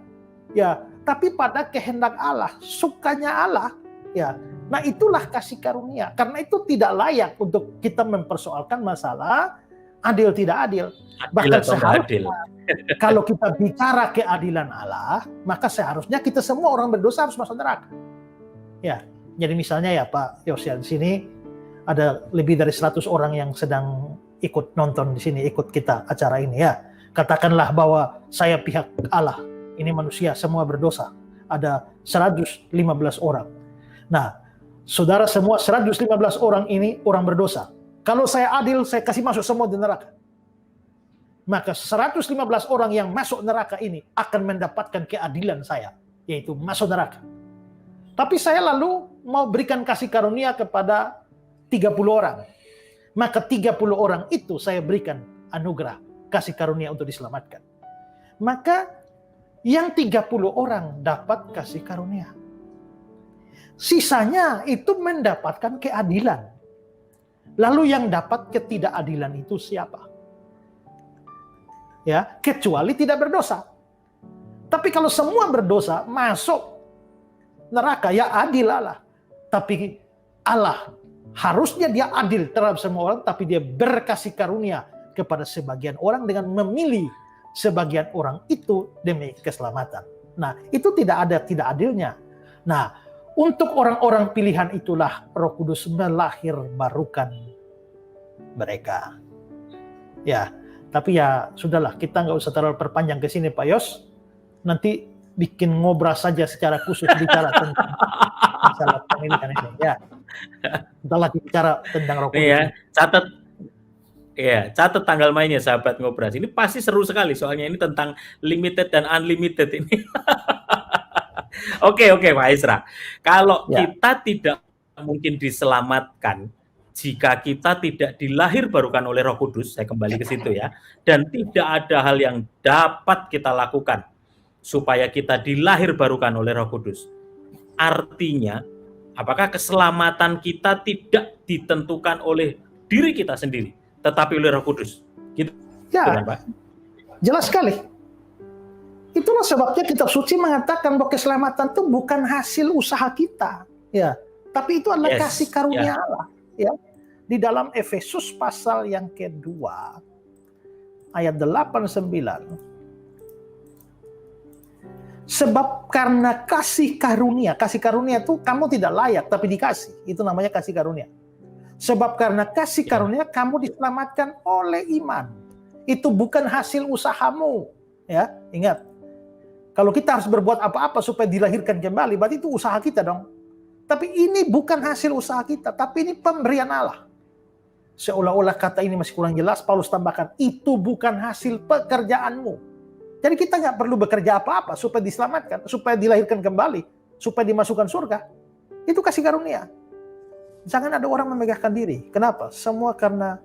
ya, tapi pada kehendak Allah, sukanya Allah, ya. Nah, itulah kasih karunia. Karena itu tidak layak untuk kita mempersoalkan masalah adil tidak adil. Bahkan seharusnya kalau kita bicara keadilan Allah, maka seharusnya kita semua orang berdosa harus masuk neraka. Ya, jadi misalnya ya Pak Yosian, di sini ada lebih dari 100 orang yang sedang ikut nonton di sini, ikut kita acara ini ya. Katakanlah bahwa saya pihak Allah, ini manusia semua berdosa. Ada 115 orang. Nah, saudara semua 115 orang ini orang berdosa. Kalau saya adil, saya kasih masuk semua di neraka. Maka 115 orang yang masuk neraka ini akan mendapatkan keadilan saya, yaitu masuk neraka. Tapi saya lalu mau berikan kasih karunia kepada 30 orang. Maka 30 orang itu saya berikan anugerah kasih karunia untuk diselamatkan. Maka yang 30 orang dapat kasih karunia. Sisanya itu mendapatkan keadilan. Lalu yang dapat ketidakadilan itu siapa? Ya, kecuali tidak berdosa. Tapi kalau semua berdosa masuk neraka, ya adil Allah. Tapi Allah harusnya dia adil terhadap semua orang, tapi dia berkasih karunia kepada sebagian orang dengan memilih sebagian orang itu demi keselamatan. Nah, itu tidak ada tidak adilnya. Nah, untuk orang-orang pilihan itulah Roh Kudus melahirbarukan mereka. Ya, tapi ya sudahlah, kita nggak usah terlalu perpanjang ke sini Pak Yos. Nanti bikin ngobras saja secara khusus bicara tentang masalah pemilihan ini. Ya, setelah bicara tentang Roh Kudus. Iya, catat tanggal mainnya sahabat ngobras. Ini pasti seru sekali soalnya ini tentang limited dan unlimited ini. Oke Pak Isra. Kalau kita tidak mungkin diselamatkan jika kita tidak dilahirbarukan oleh Roh Kudus, saya kembali ke situ ya, dan tidak ada hal yang dapat kita lakukan supaya kita dilahirbarukan oleh Roh Kudus. Artinya, apakah keselamatan kita tidak ditentukan oleh diri kita sendiri, tetapi oleh Roh Kudus? Gitu ya, kan, Pak? Jelas sekali. Itulah sebabnya kitab suci mengatakan bahwa keselamatan itu bukan hasil usaha kita, ya, tapi itu adalah kasih karunia Allah, ya. Di dalam Efesus pasal yang kedua, ayat 8-9. Sebab karena kasih karunia itu kamu tidak layak tapi dikasih, itu namanya kasih karunia. Sebab karena kasih karunia kamu diselamatkan oleh iman. Itu bukan hasil usahamu, ya. Ingat, kalau kita harus berbuat apa-apa supaya dilahirkan kembali, berarti itu usaha kita dong. Tapi ini bukan hasil usaha kita, tapi ini pemberian Allah. Seolah-olah kata ini masih kurang jelas, Paulus tambahkan, itu bukan hasil pekerjaanmu. Jadi kita nggak perlu bekerja apa-apa supaya diselamatkan, supaya dilahirkan kembali, supaya dimasukkan surga. Itu kasih karunia. Jangan ada orang memegahkan diri. Kenapa? Semua karena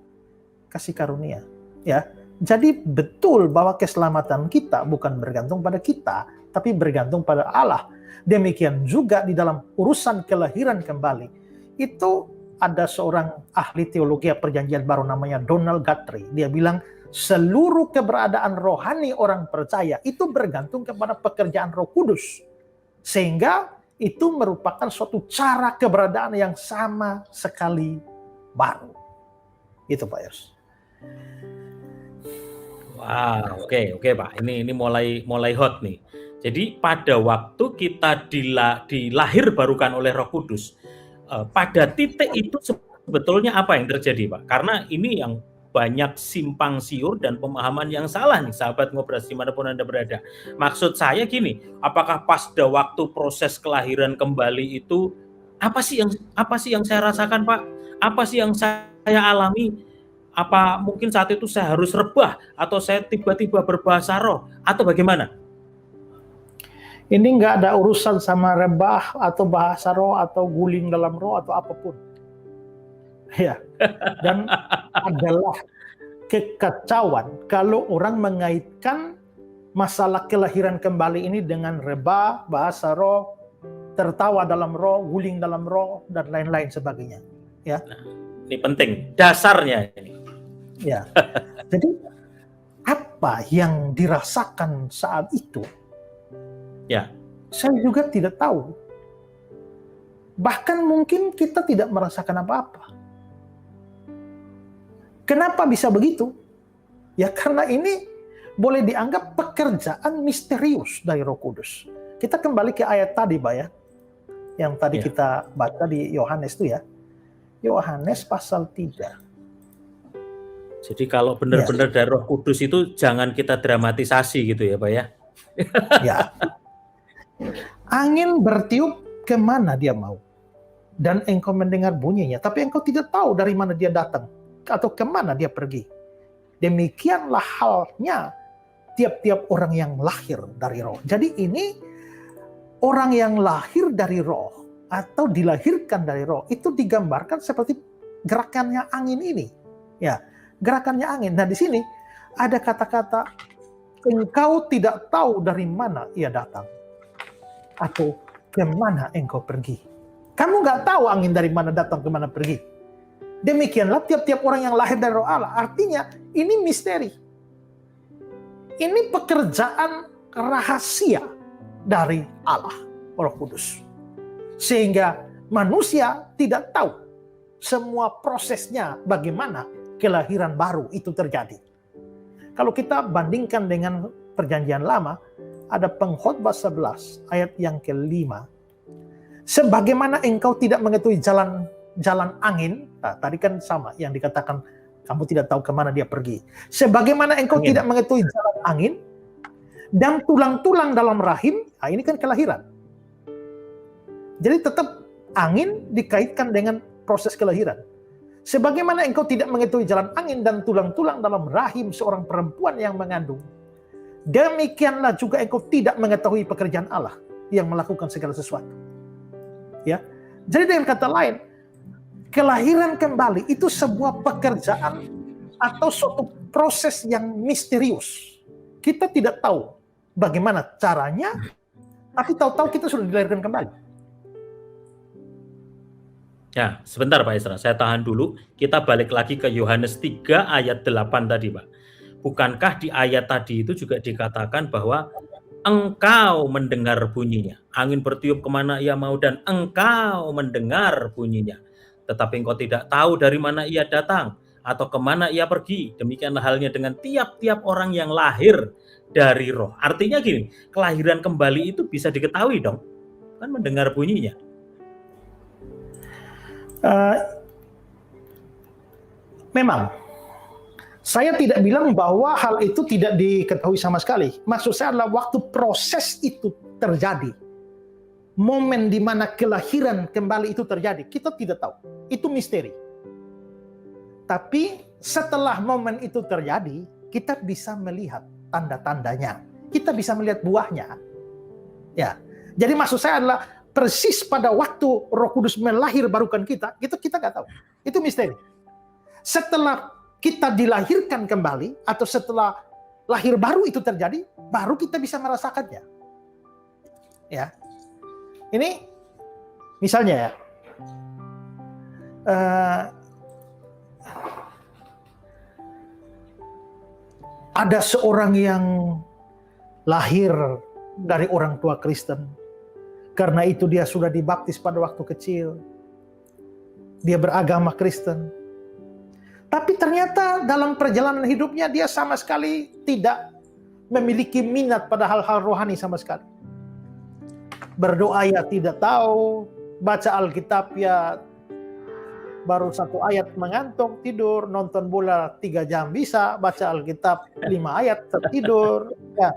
kasih karunia. Ya, jadi betul bahwa keselamatan kita bukan bergantung pada kita, tapi bergantung pada Allah. Demikian juga di dalam urusan kelahiran kembali. Itu ada seorang ahli teologi perjanjian baru namanya Donald Guthrie. Dia bilang seluruh keberadaan rohani orang percaya itu bergantung kepada pekerjaan Roh Kudus. Sehingga itu merupakan suatu cara keberadaan yang sama sekali baru. Itu Pak Yos. Wow, oke Pak. Ini mulai hot nih. Jadi pada waktu kita dilahir barukan oleh Roh Kudus, pada titik itu sebetulnya apa yang terjadi, Pak? Karena ini yang banyak simpang siur dan pemahaman yang salah nih, sahabat Ngobras dimanapun Anda berada. Maksud saya gini, apakah pada waktu proses kelahiran kembali itu apa sih yang saya rasakan, Pak? Apa sih yang saya alami? Apa mungkin saat itu saya harus rebah atau saya tiba-tiba berbahasa roh atau bagaimana? Ini nggak ada urusan sama rebah atau bahasa roh atau guling dalam roh atau apapun. Ya, dan adalah kekacauan kalau orang mengaitkan masalah kelahiran kembali ini dengan rebah, bahasa roh, tertawa dalam roh, guling dalam roh, dan lain-lain sebagainya. Ya. Nah, ini penting, dasarnya ini. Ya, jadi apa yang dirasakan saat itu? Ya, saya juga tidak tahu. Bahkan mungkin kita tidak merasakan apa-apa. Kenapa bisa begitu? Ya karena ini boleh dianggap pekerjaan misterius dari Roh Kudus. Kita kembali ke ayat tadi, Pak ya. Yang tadi kita baca di Yohanes itu ya. Yohanes pasal 3. Jadi kalau benar-benar dari Roh Kudus itu jangan kita dramatisasi gitu ya, Pak ya. Ya. Angin bertiup kemana dia mau. Dan engkau mendengar bunyinya. Tapi engkau tidak tahu dari mana dia datang. Atau kemana dia pergi. Demikianlah halnya tiap-tiap orang yang lahir dari roh. Jadi ini orang yang lahir dari roh. Atau dilahirkan dari roh. Itu digambarkan seperti gerakannya angin ini. Ya. Gerakannya angin. Nah di sini ada kata-kata engkau tidak tahu dari mana ia datang atau kemana engkau pergi. Kamu nggak tahu angin dari mana datang kemana pergi. Demikianlah tiap-tiap orang yang lahir dari Roh Allah. Artinya ini misteri. Ini pekerjaan rahasia dari Allah, Roh Kudus. Sehingga manusia tidak tahu semua prosesnya bagaimana kelahiran baru itu terjadi. Kalau kita bandingkan dengan perjanjian lama, ada Pengkhotbah 11 ayat yang ke-5. Sebagaimana engkau tidak mengetahui jalan angin, nah, tadi kan sama yang dikatakan kamu tidak tahu kemana dia pergi. Sebagaimana engkau tidak mengetahui jalan angin dan tulang-tulang dalam rahim, nah ini kan kelahiran. Jadi tetap angin dikaitkan dengan proses kelahiran. Sebagaimana engkau tidak mengetahui jalan angin dan tulang-tulang dalam rahim seorang perempuan yang mengandung, demikianlah juga engkau tidak mengetahui pekerjaan Allah yang melakukan segala sesuatu. Ya, jadi dengan kata lain, kelahiran kembali itu sebuah pekerjaan atau suatu proses yang misterius. Kita tidak tahu bagaimana caranya, tapi tahu-tahu kita sudah dilahirkan kembali. Ya, sebentar Pak Esra, saya tahan dulu. Kita balik lagi ke Yohanes 3 ayat 8 tadi, Pak. Bukankah di ayat tadi itu juga dikatakan bahwa engkau mendengar bunyinya. Angin bertiup kemana ia mau dan engkau mendengar bunyinya. Tetapi engkau tidak tahu dari mana ia datang atau kemana ia pergi. Demikianlah halnya dengan tiap-tiap orang yang lahir dari roh. Artinya gini, kelahiran kembali itu bisa diketahui dong. Kan mendengar bunyinya. Memang saya tidak bilang bahwa hal itu tidak diketahui sama sekali. Maksud saya adalah waktu proses itu terjadi, momen di mana kelahiran kembali itu terjadi, kita tidak tahu. Itu misteri. Tapi setelah momen itu terjadi, kita bisa melihat tanda-tandanya. Kita bisa melihat buahnya. Ya. Jadi maksud saya adalah persis pada waktu Roh Kudus melahir barukan kita, itu kita nggak tahu. Itu misteri. Setelah kita dilahirkan kembali, atau setelah lahir baru itu terjadi, baru kita bisa merasakannya. Ya. Ini misalnya ya, ada seorang yang lahir dari orang tua Kristen. Karena itu dia sudah dibaptis pada waktu kecil. Dia beragama Kristen. Tapi ternyata dalam perjalanan hidupnya dia sama sekali tidak memiliki minat pada hal-hal rohani sama sekali. Berdoa ya tidak tahu, baca Alkitab ya baru 1 ayat mengantuk, tidur, nonton bola 3 jam bisa, baca Alkitab 5 ayat tertidur. Ya.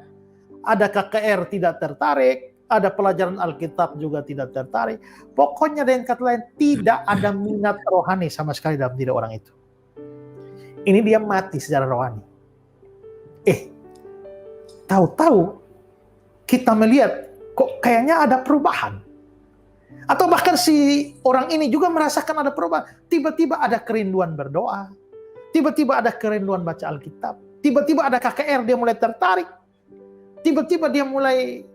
Ada KKR tidak tertarik, ada pelajaran Alkitab juga tidak tertarik. Pokoknya dengan kata lain, tidak ada minat rohani sama sekali dalam diri orang itu. Ini dia mati secara rohani. Tahu-tahu kita melihat kok kayaknya ada perubahan. Atau bahkan si orang ini juga merasakan ada perubahan. Tiba-tiba ada kerinduan berdoa. Tiba-tiba ada kerinduan baca Alkitab. Tiba-tiba ada KKR, dia mulai tertarik. Tiba-tiba dia mulai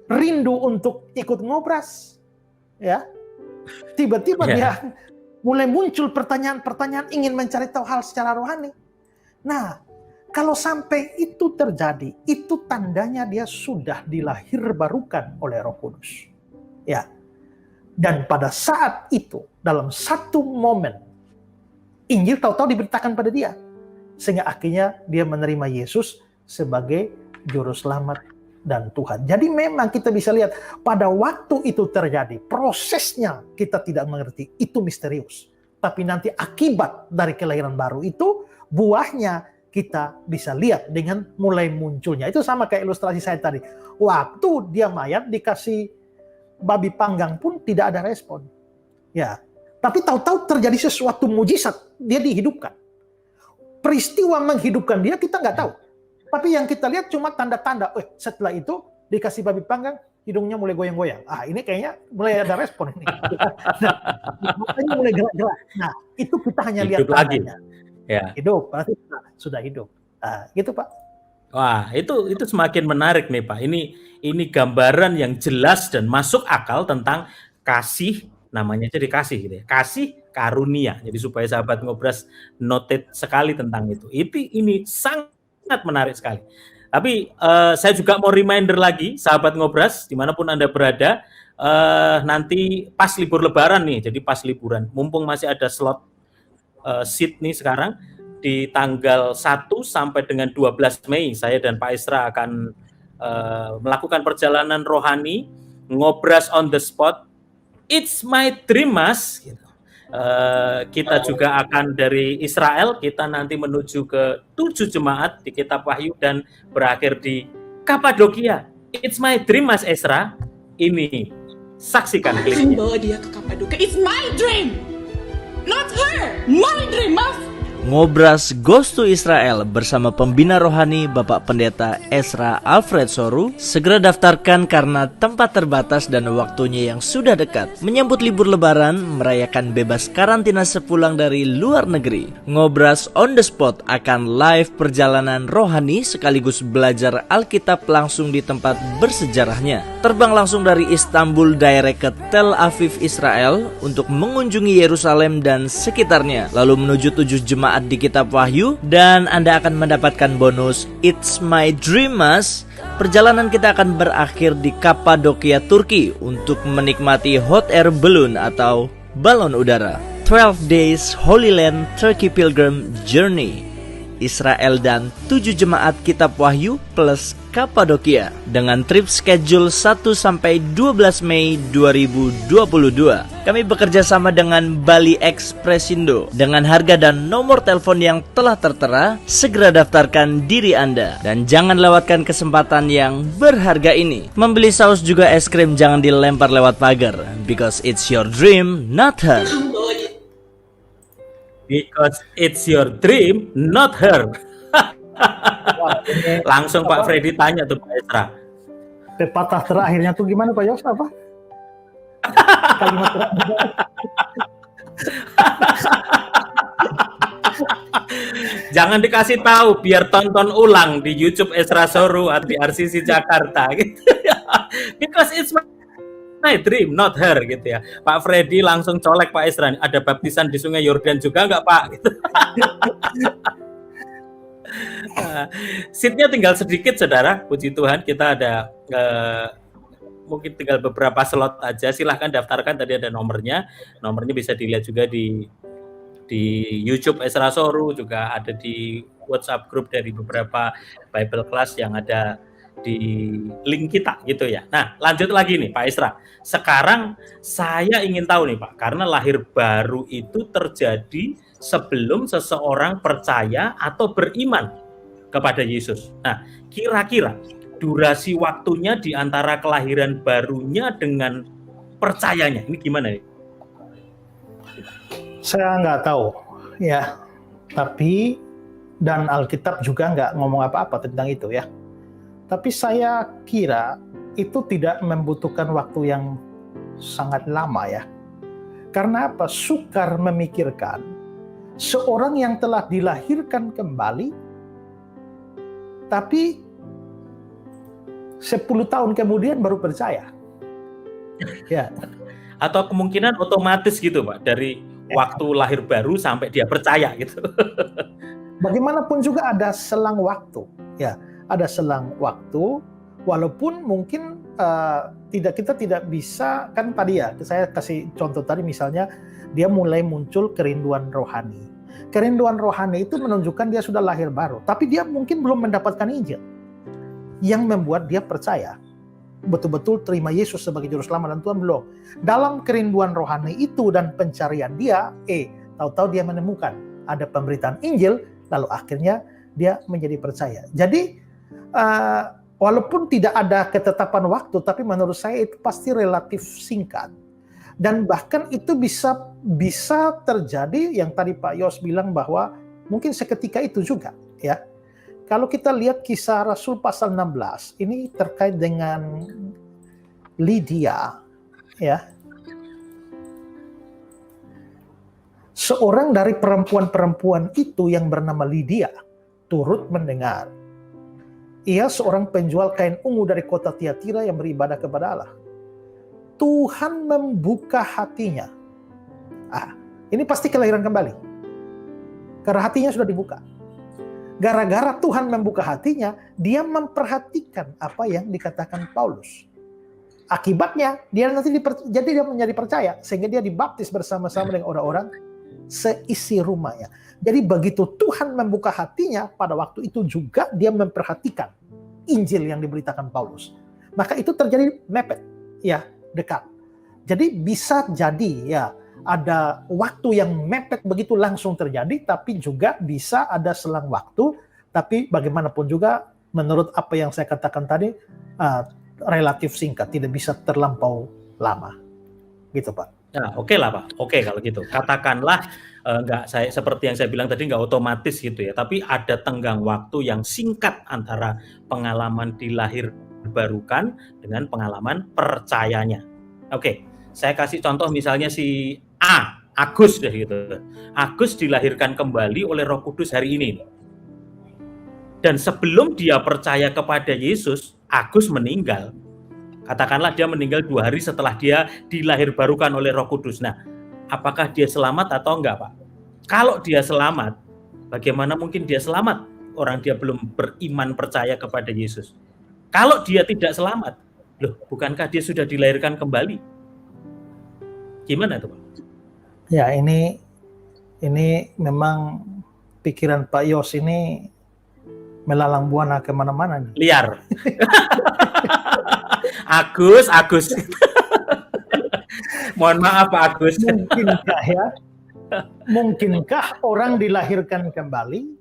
rindu untuk ikut ngobras. Ya. Tiba-tiba dia mulai muncul pertanyaan-pertanyaan ingin mencari tahu hal secara rohani. Nah, kalau sampai itu terjadi, itu tandanya dia sudah dilahirbarukan oleh Roh Kudus. Ya. Dan pada saat itu, dalam satu momen, Injil tahu-tahu diberitakan pada dia. Sehingga akhirnya dia menerima Yesus sebagai juru selamat dan Tuhan. Jadi memang kita bisa lihat pada waktu itu terjadi, prosesnya kita tidak mengerti, itu misterius. Tapi nanti akibat dari kelahiran baru itu, buahnya kita bisa lihat dengan mulai munculnya. Itu sama kayak ilustrasi saya tadi. Waktu dia mayat dikasih babi panggang pun tidak ada respon. Ya, tapi tahu-tahu terjadi sesuatu mujizat, dia dihidupkan. Peristiwa menghidupkan dia kita nggak tahu. Tapi yang kita lihat cuma tanda-tanda. Setelah itu dikasih babi panggang, hidungnya mulai goyang-goyang. Ini kayaknya mulai ada respon ini. Makanya mulai gerak-gerak. Nah, itu kita hanya lihat tandanya. Ya. Hidup, berarti sudah hidup. Gitu Pak. Wah, itu semakin menarik nih Pak. Ini gambaran yang jelas dan masuk akal tentang kasih, namanya jadi kasih gitu ya. Kasih karunia. Jadi supaya sahabat Ngobras noted sekali tentang itu. Ini sangat menarik sekali. Tapi saya juga mau reminder lagi, sahabat Ngobras, dimanapun Anda berada, nanti pas libur Lebaran nih, jadi pas liburan, mumpung masih ada slot seat nih sekarang, di tanggal 1 sampai dengan 12 Mei, saya dan Pak Isra akan melakukan perjalanan rohani, Ngobras on the spot, It's My Dream Mas, gitu. Kita juga akan dari Israel, kita nanti menuju ke 7 jemaat di Kitab Wahyu dan berakhir di Kapadokia. It's my dream Mas Esra. Ini saksikan klipnya. Bawa dia ke Kapadokia. It's my dream, not her. My dream, Mas. Ngobras Goes to Israel bersama pembina rohani Bapak Pendeta Esra Alfred Soru. Segera daftarkan karena tempat terbatas dan waktunya yang sudah dekat. Menyambut libur Lebaran, merayakan bebas karantina sepulang dari luar negeri. Ngobras on the spot akan live perjalanan rohani sekaligus belajar Alkitab langsung di tempat bersejarahnya. Terbang langsung dari Istanbul direct ke Tel Aviv, Israel untuk mengunjungi Yerusalem dan sekitarnya. Lalu menuju 7 jemaat di Kitab Wahyu dan Anda akan mendapatkan bonus It's My Dream Mas. Perjalanan kita akan berakhir di Kapadokia, Turki untuk menikmati hot air balloon atau balon udara. 12 Days Holy Land Turkey Pilgrim Journey. Israel dan 7 jemaat Kitab Wahyu plus Kapadokia dengan trip schedule 1 sampai 12 Mei 2022. Kami bekerja sama dengan Bali Expressindo dengan harga dan nomor telepon yang telah tertera. Segera daftarkan diri Anda dan jangan lewatkan kesempatan yang berharga ini. Membeli saus juga es krim jangan dilempar lewat pagar, because it's your dream, not her. Because it's your dream, not her. Langsung Pak Freddy tanya tuh Pak Esra. Pepatah terakhirnya tuh gimana Pak Yos? Apa? Kalimat terakhir. Jangan dikasih tahu, biar tonton ulang di YouTube Esra Soru atau di RCC Jakarta gitu. Because it's my my dream, not her gitu ya. Pak Freddy langsung colek Pak Esra, ada baptisan di Sungai Yordan juga nggak Pak? Gitu. Seatnya tinggal sedikit saudara, puji Tuhan kita ada mungkin tinggal beberapa slot aja, silahkan daftarkan, tadi ada nomornya bisa dilihat juga di YouTube Esra Soru, juga ada di WhatsApp grup dari beberapa Bible class yang ada di link kita gitu ya. Nah lanjut lagi nih Pak Esra, sekarang saya ingin tahu nih Pak, karena lahir baru itu terjadi sebelum seseorang percaya atau beriman kepada Yesus. Nah kira-kira durasi waktunya di antara kelahiran barunya dengan percayanya ini gimana ya? Saya nggak tahu ya, tapi dan Alkitab juga nggak ngomong apa-apa tentang itu ya. Tapi saya kira itu tidak membutuhkan waktu yang sangat lama ya. Karena apa? Sukar memikirkan seorang yang telah dilahirkan kembali, tapi 10 tahun kemudian baru percaya. Ya. Atau kemungkinan otomatis gitu Pak, dari waktu lahir baru sampai dia percaya gitu. Bagaimanapun juga ada selang waktu, ya, ada selang waktu. Walaupun mungkin kita tidak bisa, kan tadi ya, saya kasih contoh tadi misalnya dia mulai muncul kerinduan rohani. Kerinduan rohani itu menunjukkan dia sudah lahir baru, tapi dia mungkin belum mendapatkan Injil yang membuat dia percaya. Betul-betul terima Yesus sebagai juru selamat dan Tuhan belum. Dalam kerinduan rohani itu dan pencarian dia, tahu-tahu dia menemukan ada pemberitaan Injil, lalu akhirnya dia menjadi percaya. Jadi walaupun tidak ada ketetapan waktu, tapi menurut saya itu pasti relatif singkat. Dan bahkan itu bisa terjadi yang tadi Pak Yos bilang bahwa mungkin seketika itu juga, ya. Kalau kita lihat Kisah Rasul pasal 16, ini terkait dengan Lydia, ya. Seorang dari perempuan-perempuan itu yang bernama Lydia turut mendengar. Ia seorang penjual kain ungu dari kota Tiatira yang beribadah kepada Allah. Tuhan membuka hatinya. Ini pasti kelahiran kembali. Karena hatinya sudah dibuka. Gara-gara Tuhan membuka hatinya, dia memperhatikan apa yang dikatakan Paulus. Akibatnya, dia menjadi percaya, sehingga dia dibaptis bersama-sama dengan orang-orang seisi rumahnya. Jadi begitu Tuhan membuka hatinya, pada waktu itu juga dia memperhatikan Injil yang diberitakan Paulus. Maka itu terjadi mepet, ya, dekat. Jadi bisa jadi ya, ada waktu yang mepet begitu langsung terjadi, tapi juga bisa ada selang waktu, tapi bagaimanapun juga menurut apa yang saya katakan tadi, relatif singkat, tidak bisa terlampau lama. Gitu Pak. Nah, oke lah Pak. Oke kalau gitu. Katakanlah seperti yang saya bilang tadi nggak otomatis gitu ya, tapi ada tenggang waktu yang singkat antara pengalaman dilahirbarukan dengan pengalaman percayanya. Oke, saya kasih contoh misalnya si Agus deh gitu. Agus dilahirkan kembali oleh Roh Kudus hari ini. Dan sebelum dia percaya kepada Yesus, Agus meninggal. Katakanlah dia meninggal 2 hari setelah dia dilahirbarukan oleh Roh Kudus. Nah, apakah dia selamat atau enggak, Pak? Kalau dia selamat, bagaimana mungkin dia selamat? Orang dia belum beriman percaya kepada Yesus. Kalau dia tidak selamat, loh, bukankah dia sudah dilahirkan kembali? Gimana itu, Pak? Ya, ini memang pikiran Pak Yos ini melalang buana kemana-mana nih. Liar. Agus. Mohon maaf Pak Agus. Mungkinkah orang dilahirkan kembali,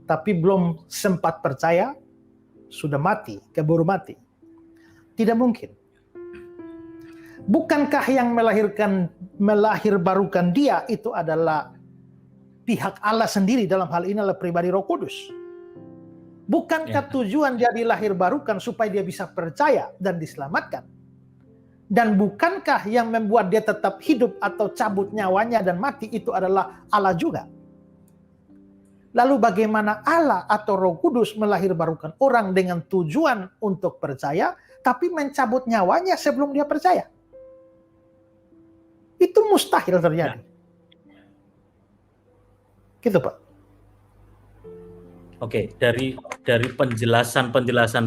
tapi belum sempat percaya, sudah mati, keburu mati? Tidak mungkin. Bukankah yang melahirbarukan dia itu adalah pihak Allah sendiri, dalam hal ini adalah pribadi Roh Kudus? Bukankah tujuan dia dilahirbarukan supaya dia bisa percaya dan diselamatkan? Dan bukankah yang membuat dia tetap hidup atau cabut nyawanya dan mati itu adalah Allah juga? Lalu bagaimana Allah atau Roh Kudus melahirbarukan orang dengan tujuan untuk percaya, tapi mencabut nyawanya sebelum dia percaya? Itu mustahil terjadi. Gitu, Pak. Oke, dari penjelasan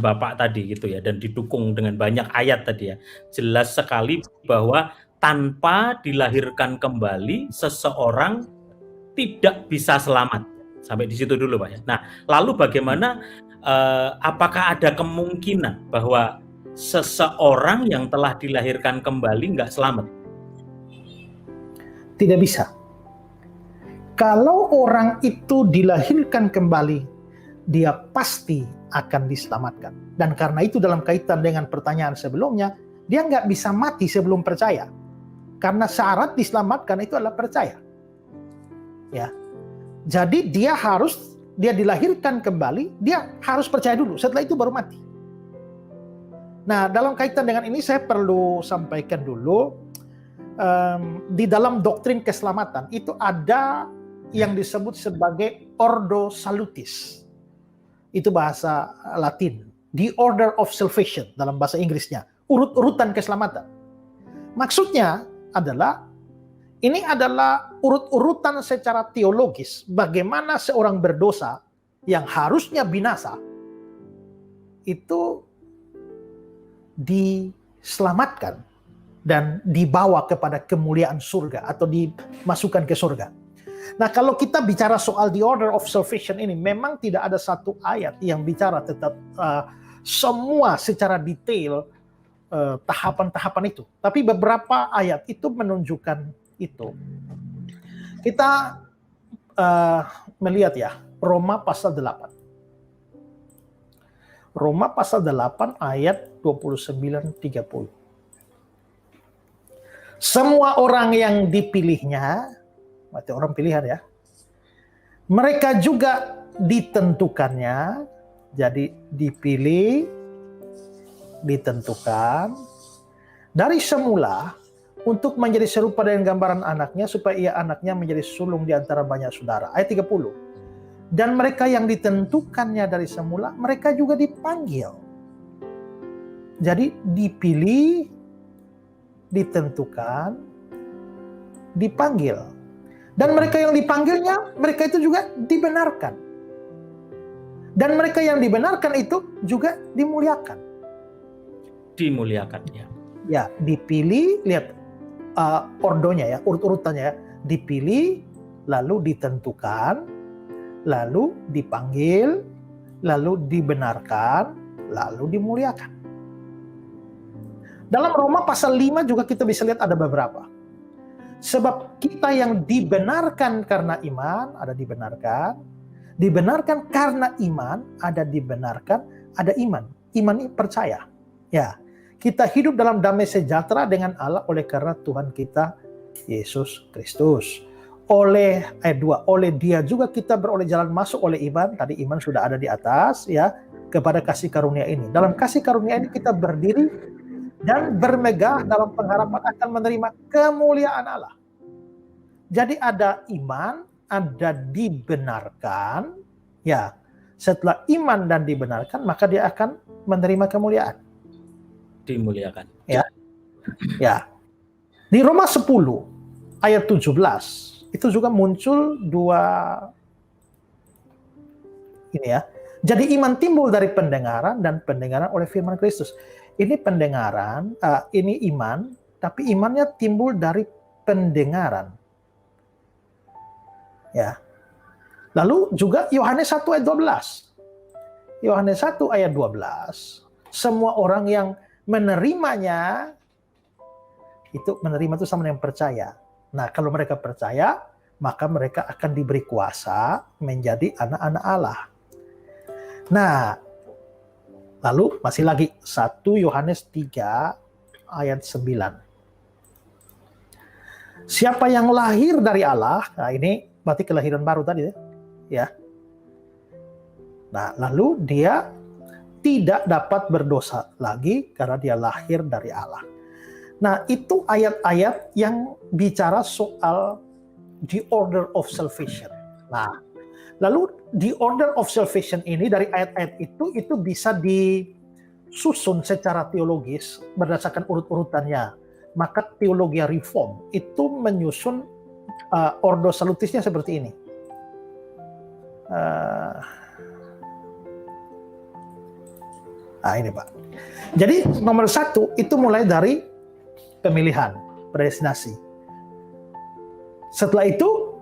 Bapak tadi gitu ya, dan didukung dengan banyak ayat tadi ya, jelas sekali bahwa tanpa dilahirkan kembali seseorang tidak bisa selamat. Sampai di situ dulu, Pak ya. Nah, lalu bagaimana, apakah ada kemungkinan bahwa seseorang yang telah dilahirkan kembali nggak selamat? Tidak bisa. Kalau orang itu dilahirkan kembali, dia pasti akan diselamatkan. Dan karena itu dalam kaitan dengan pertanyaan sebelumnya, dia nggak bisa mati sebelum percaya. Karena syarat diselamatkan itu adalah percaya. Ya, jadi dia dilahirkan kembali, dia harus percaya dulu. Setelah itu baru mati. Nah, dalam kaitan dengan ini saya perlu sampaikan dulu, di dalam doktrin keselamatan itu ada yang disebut sebagai ordo salutis. Itu bahasa Latin. The order of salvation dalam bahasa Inggrisnya. Urut-urutan keselamatan. Maksudnya adalah, ini adalah urut-urutan secara teologis. Bagaimana seorang berdosa yang harusnya binasa, itu diselamatkan dan dibawa kepada kemuliaan surga atau dimasukkan ke surga. Nah, kalau kita bicara soal the order of salvation ini, memang tidak ada satu ayat yang bicara tetap semua secara detail tahapan-tahapan itu. Tapi beberapa ayat itu menunjukkan itu. Kita melihat ya, Roma pasal 8. Roma pasal 8 ayat 29-30. Semua orang yang dipilihnya, berarti orang pilihan ya, mereka juga ditentukannya, jadi dipilih, ditentukan dari semula untuk menjadi serupa dengan gambaran anaknya, supaya ia anaknya menjadi sulung di antara banyak saudara. Ayat 30. Dan mereka yang ditentukannya dari semula, mereka juga dipanggil. Jadi dipilih, ditentukan, dipanggil. Dan mereka yang dipanggilnya, mereka itu juga dibenarkan. Dan mereka yang dibenarkan itu juga dimuliakan. Dimuliakan ya. Ya, dipilih, lihat ordonya ya, urut-urutannya ya. Dipilih, lalu ditentukan, lalu dipanggil, lalu dibenarkan, lalu dimuliakan. Dalam Roma pasal 5 juga kita bisa lihat ada beberapa. Sebab kita yang dibenarkan karena iman, ada dibenarkan karena iman, ada dibenarkan, ada iman. Iman ini percaya. Ya, kita hidup dalam damai sejahtera dengan Allah oleh karena Tuhan kita Yesus Kristus. Oleh ayat 2, oleh Dia juga kita beroleh jalan masuk oleh iman. Tadi iman sudah ada di atas ya, kepada kasih karunia ini. Dalam kasih karunia ini kita berdiri dan bermegah dalam pengharapan akan menerima kemuliaan Allah. Jadi ada iman, ada dibenarkan, ya. Setelah iman dan dibenarkan, maka dia akan menerima kemuliaan. Dimuliakan. Ya. Ya. Di Roma 10 ayat 17 itu juga muncul dua ini ya. Jadi iman timbul dari pendengaran dan pendengaran oleh firman Kristus. Ini pendengaran, ini iman, tapi imannya timbul dari pendengaran. Ya. Lalu juga Yohanes 1 ayat 12. Yohanes 1 ayat 12. Semua orang yang menerimanya, itu menerima itu sama dengan percaya. Nah, kalau mereka percaya, maka mereka akan diberi kuasa menjadi anak-anak Allah. Nah, lalu masih lagi 1 Yohanes 3 ayat 9. Siapa yang lahir dari Allah, nah ini berarti kelahiran baru tadi ya. Nah, lalu dia tidak dapat berdosa lagi karena dia lahir dari Allah. Nah, itu ayat-ayat yang bicara soal the order of salvation. Nah, lalu the order of salvation ini dari ayat-ayat itu bisa disusun secara teologis berdasarkan urut-urutannya. maka teologi reform itu menyusun ordo salutisnya seperti ini. Ini Pak. Jadi nomor 1 itu mulai dari pemilihan, predestinasi. Setelah itu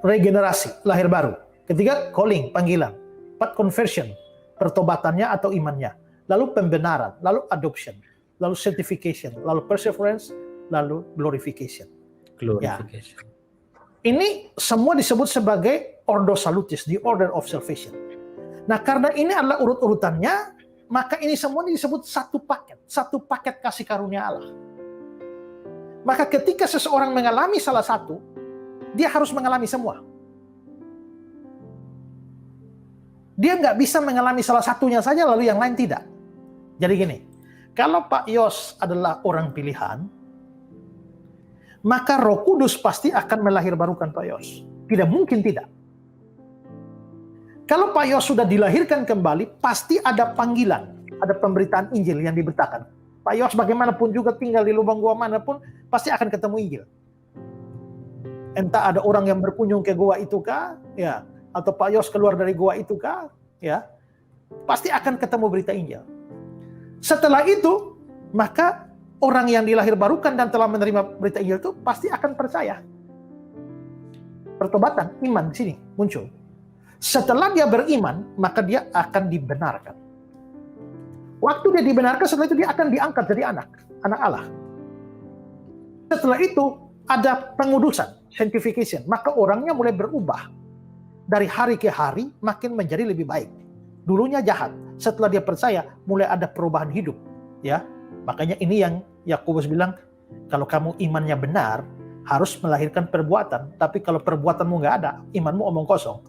regenerasi, lahir baru. Ketiga, calling, panggilan. 4, conversion, pertobatannya atau imannya. Lalu pembenaran, lalu adoption, lalu sanctification, lalu perseverance, lalu glorification. Glorification. Ya. Ini semua disebut sebagai ordo salutis, the order of salvation. Nah, karena ini adalah urut-urutannya, maka ini semua disebut satu paket kasih karunia Allah. Maka ketika seseorang mengalami salah satu, dia harus mengalami semua. Dia nggak bisa mengalami salah satunya saja lalu yang lain tidak. Jadi gini, kalau Pak Yos adalah orang pilihan, maka Roh Kudus pasti akan melahirbarukan Pak Yos. Tidak mungkin tidak. Kalau Pak Yos sudah dilahirkan kembali, pasti ada panggilan, ada pemberitaan Injil yang diberitakan. Pak Yos bagaimanapun juga tinggal di lubang gua manapun, pasti akan ketemu Injil. Entah ada orang yang berkunjung ke gua itu kah, ya, atau Pak Yos keluar dari gua itu kah, ya, pasti akan ketemu berita Injil. Setelah itu, maka orang yang dilahirbarukan dan telah menerima berita Injil itu pasti akan percaya. Pertobatan, iman di sini muncul. Setelah dia beriman, maka dia akan dibenarkan. Waktu dia dibenarkan, setelah itu dia akan diangkat jadi anak Allah. Setelah itu ada pengudusan, sanctification, maka orangnya mulai berubah. Dari hari ke hari makin menjadi lebih baik. Dulunya jahat, setelah dia percaya mulai ada perubahan hidup, ya. Makanya ini yang Yakobus bilang, kalau kamu imannya benar, harus melahirkan perbuatan. Tapi kalau perbuatanmu nggak ada, imanmu omong kosong.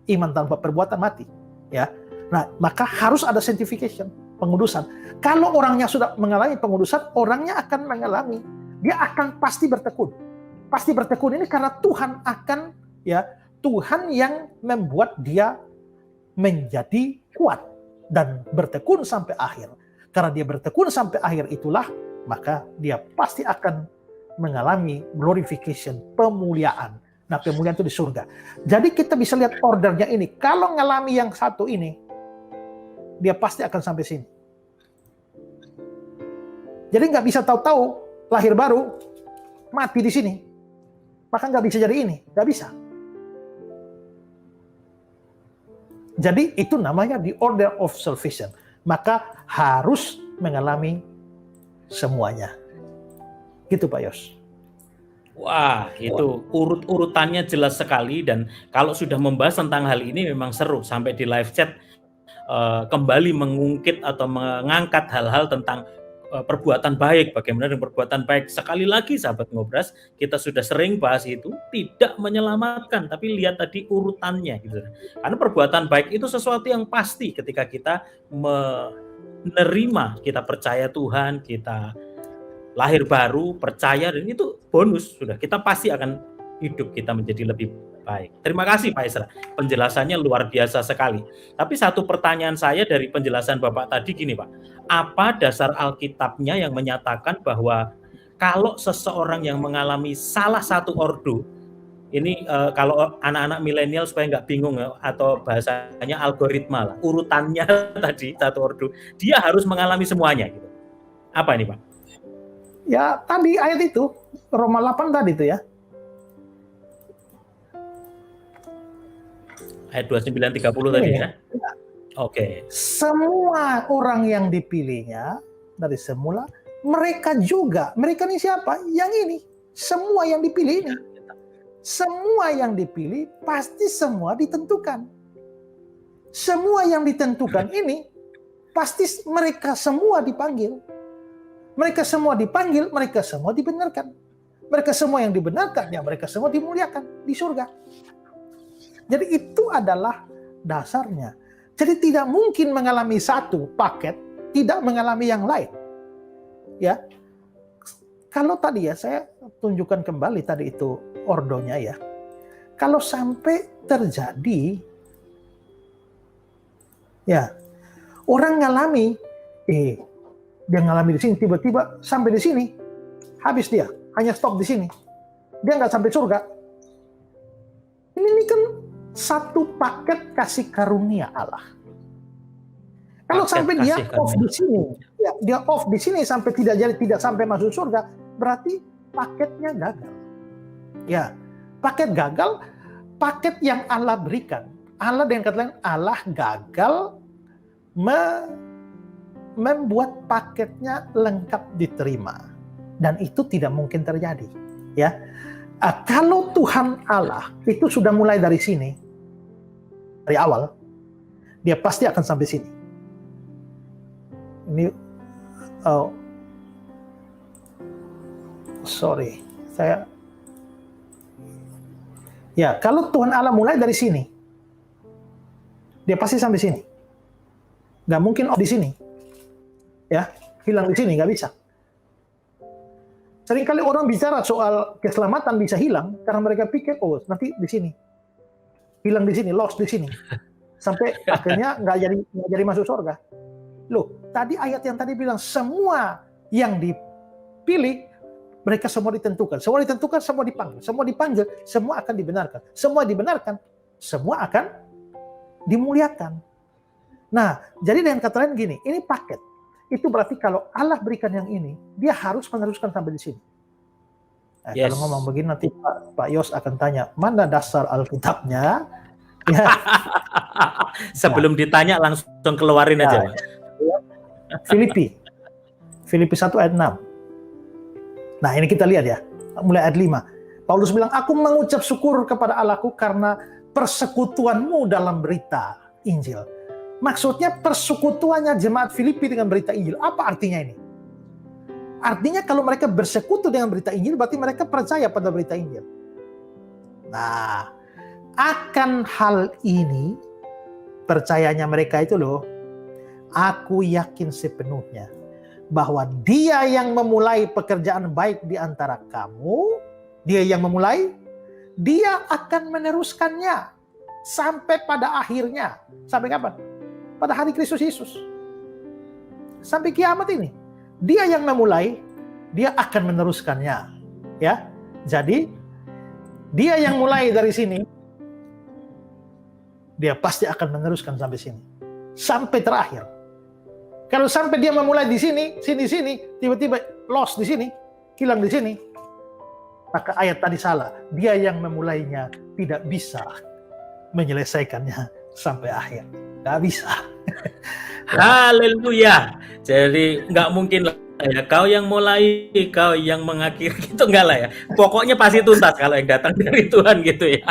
Iman tanpa perbuatan mati, ya. Nah, maka harus ada sanctification, pengudusan. Kalau orangnya sudah mengalami pengudusan, orangnya akan mengalami, dia akan pasti bertekun. Pasti bertekun ini karena Tuhan akan, ya, Tuhan yang membuat dia menjadi kuat dan bertekun sampai akhir. Karena dia bertekun sampai akhir itulah, maka dia pasti akan mengalami glorification, pemuliaan. Nah, pemuliaan itu di surga. Jadi kita bisa lihat ordernya ini. Kalau ngalami yang satu ini, dia pasti akan sampai sini. Jadi nggak bisa tahu-tahu lahir baru, mati di sini. Maka nggak bisa jadi ini, nggak bisa. Jadi itu namanya the order of salvation. Maka harus mengalami semuanya. Gitu Pak Yos. Wah, itu urut-urutannya jelas sekali, dan kalau sudah membahas tentang hal ini memang seru sampai di live chat kembali mengungkit atau mengangkat hal-hal tentang perbuatan baik, bagaimana dengan perbuatan baik. Sekali lagi sahabat Ngobras, kita sudah sering bahas itu, tidak menyelamatkan, tapi lihat tadi urutannya gitu. Karena perbuatan baik itu sesuatu yang pasti ketika kita menerima, kita percaya Tuhan, kita lahir baru, percaya, dan itu bonus sudah. Kita pasti akan hidup kita menjadi lebih baik. Terima kasih Pak Esra, penjelasannya luar biasa sekali. Tapi satu pertanyaan saya dari penjelasan Bapak tadi gini Pak, apa dasar Alkitabnya yang menyatakan bahwa kalau seseorang yang mengalami salah satu ordo, ini kalau anak-anak milenial supaya nggak bingung ya, atau bahasanya algoritma lah, urutannya tadi satu ordo, dia harus mengalami semuanya gitu. Apa ini Pak? Ya tadi ayat itu, Roma 8 tadi itu ya. Ayat 29-30 tadi ya? Oke. Semua orang yang dipilihnya dari semula, mereka juga. Mereka ini siapa? Yang ini. Semua yang dipilih ini. Semua yang dipilih pasti semua ditentukan. Semua yang ditentukan ini pasti mereka semua dipanggil. Mereka semua dipanggil, mereka semua dibenarkan. Mereka semua yang dibenarkan, ya mereka semua dimuliakan di surga. Jadi itu adalah dasarnya. Jadi tidak mungkin mengalami satu paket, tidak mengalami yang lain. Ya, kalau tadi ya saya tunjukkan kembali tadi itu ordonya ya. Kalau sampai terjadi, ya orang ngalami, dia ngalami di sini, tiba-tiba sampai di sini, habis dia, hanya stop di sini. Dia nggak sampai surga. Ini kan satu paket kasih karunia Allah. Kalau Paket sampai dia kasih off karunia. di sini, ya, dia off di sini sampai tidak sampai masuk surga, berarti paketnya gagal. Ya, paket gagal, paket yang Allah berikan. Allah dengan kata lain, Allah gagal membuat paketnya lengkap diterima, dan itu tidak mungkin terjadi. Ya, kalau Tuhan Allah itu sudah mulai dari sini, dari awal, dia pasti akan sampai sini. Ini, ya, kalau Tuhan Allah mulai dari sini, dia pasti sampai sini. Nggak mungkin off di sini. Ya, hilang di sini, nggak bisa. Seringkali orang bicara soal keselamatan bisa hilang karena mereka pikir, oh nanti di sini, hilang di sini, lost di sini, sampai akhirnya nggak jadi masuk surga. Loh, tadi ayat yang tadi bilang semua yang dipilih mereka semua ditentukan, semua dipanggil, semua akan dibenarkan, semua akan dimuliakan. Nah, jadi dengan kata lain gini, ini paket. Itu berarti kalau Allah berikan yang ini, dia harus meneruskan sampai di sini. Yes. Kalau ngomong begini nanti Pak Yos akan tanya, mana dasar Alkitabnya? Ya. Sebelum ditanya langsung keluarin aja, Pak. Filipi 1 ayat 6. Nah, ini kita lihat ya, mulai ayat 5. Paulus bilang, aku mengucap syukur kepada Allahku karena persekutuanmu dalam berita Injil. Maksudnya persekutuannya jemaat Filipi dengan berita Injil. Apa artinya ini? Artinya kalau mereka bersekutu dengan berita Injil, berarti mereka percaya pada berita Injil. Nah, akan hal ini, percayanya mereka itu loh, aku yakin sepenuhnya bahwa dia yang memulai pekerjaan baik di antara kamu, dia yang memulai, dia akan meneruskannya sampai pada akhirnya. Sampai kapan? Pada hari Kristus Yesus. Sampai kiamat ini. Dia yang memulai, dia akan meneruskannya. Ya. Jadi, dia yang mulai dari sini, dia pasti akan meneruskan sampai sini. Sampai terakhir. Kalau sampai dia memulai di sini, tiba-tiba lost di sini, hilang di sini, maka ayat tadi salah. Dia yang memulainya tidak bisa menyelesaikannya sampai akhir. Nggak bisa. Haleluya. Jadi nggak mungkin lah ya, kau yang mulai, kau yang mengakhiri, gitu enggak lah ya. Pokoknya pasti tuntas kalau yang datang dari Tuhan gitu ya.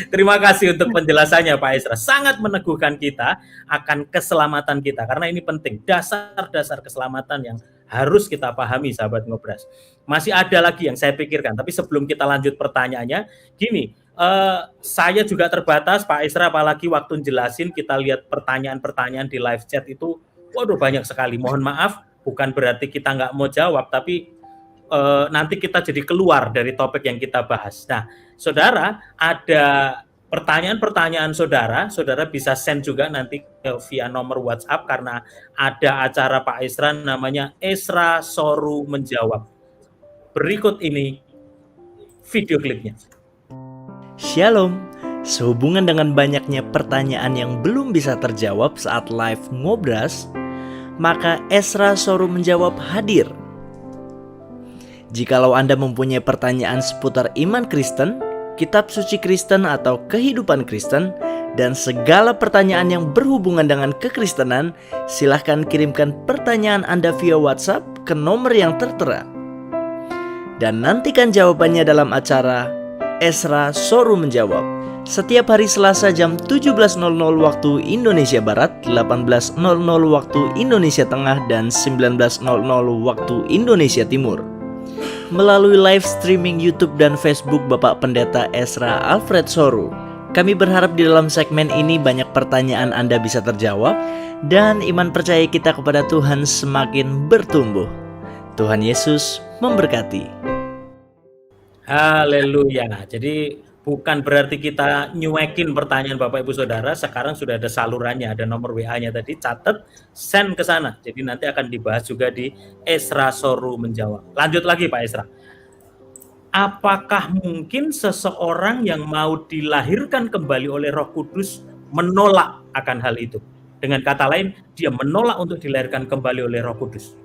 Terima kasih untuk penjelasannya Pak Esra. Sangat meneguhkan kita akan keselamatan kita, karena ini penting, dasar-dasar keselamatan yang harus kita pahami, sahabat Ngobras. Masih ada lagi yang saya pikirkan, tapi sebelum kita lanjut pertanyaannya, gini, saya juga terbatas Pak Esra, apalagi waktu jelasin, kita lihat pertanyaan-pertanyaan di live chat itu, waduh banyak sekali. Mohon maaf, bukan berarti kita nggak mau jawab, tapi nanti kita jadi keluar dari topik yang kita bahas. Nah, saudara, ada pertanyaan-pertanyaan saudara bisa send juga nanti via nomor WhatsApp, karena ada acara Pak Esra namanya Esra Soru Menjawab. Berikut ini video klipnya. Shalom, sehubungan dengan banyaknya pertanyaan yang belum bisa terjawab saat live Ngobras, maka Esra Soru Menjawab hadir. Jikalau Anda mempunyai pertanyaan seputar iman Kristen, kitab suci Kristen atau kehidupan Kristen, dan segala pertanyaan yang berhubungan dengan kekristenan, silahkan kirimkan pertanyaan Anda via WhatsApp ke nomor yang tertera. Dan nantikan jawabannya dalam acara Esra Soru Menjawab setiap hari Selasa jam 17.00 waktu Indonesia Barat, 18.00 waktu Indonesia Tengah, dan 19.00 waktu Indonesia Timur. Melalui live streaming YouTube dan Facebook Bapak Pendeta Esra Alfred Soru. Kami berharap di dalam segmen ini banyak pertanyaan Anda bisa terjawab dan iman percaya kita kepada Tuhan semakin bertumbuh. Tuhan Yesus memberkati. Haleluya. Jadi Bukan berarti kita nyuekin pertanyaan Bapak Ibu Saudara, sekarang sudah ada salurannya, ada nomor WA-nya tadi, catat, send ke sana. Jadi nanti akan dibahas juga di Esra Soru Menjawab. Lanjut lagi Pak Esra. Apakah mungkin seseorang yang mau dilahirkan kembali oleh Roh Kudus menolak akan hal itu? Dengan kata lain, dia menolak untuk dilahirkan kembali oleh Roh Kudus.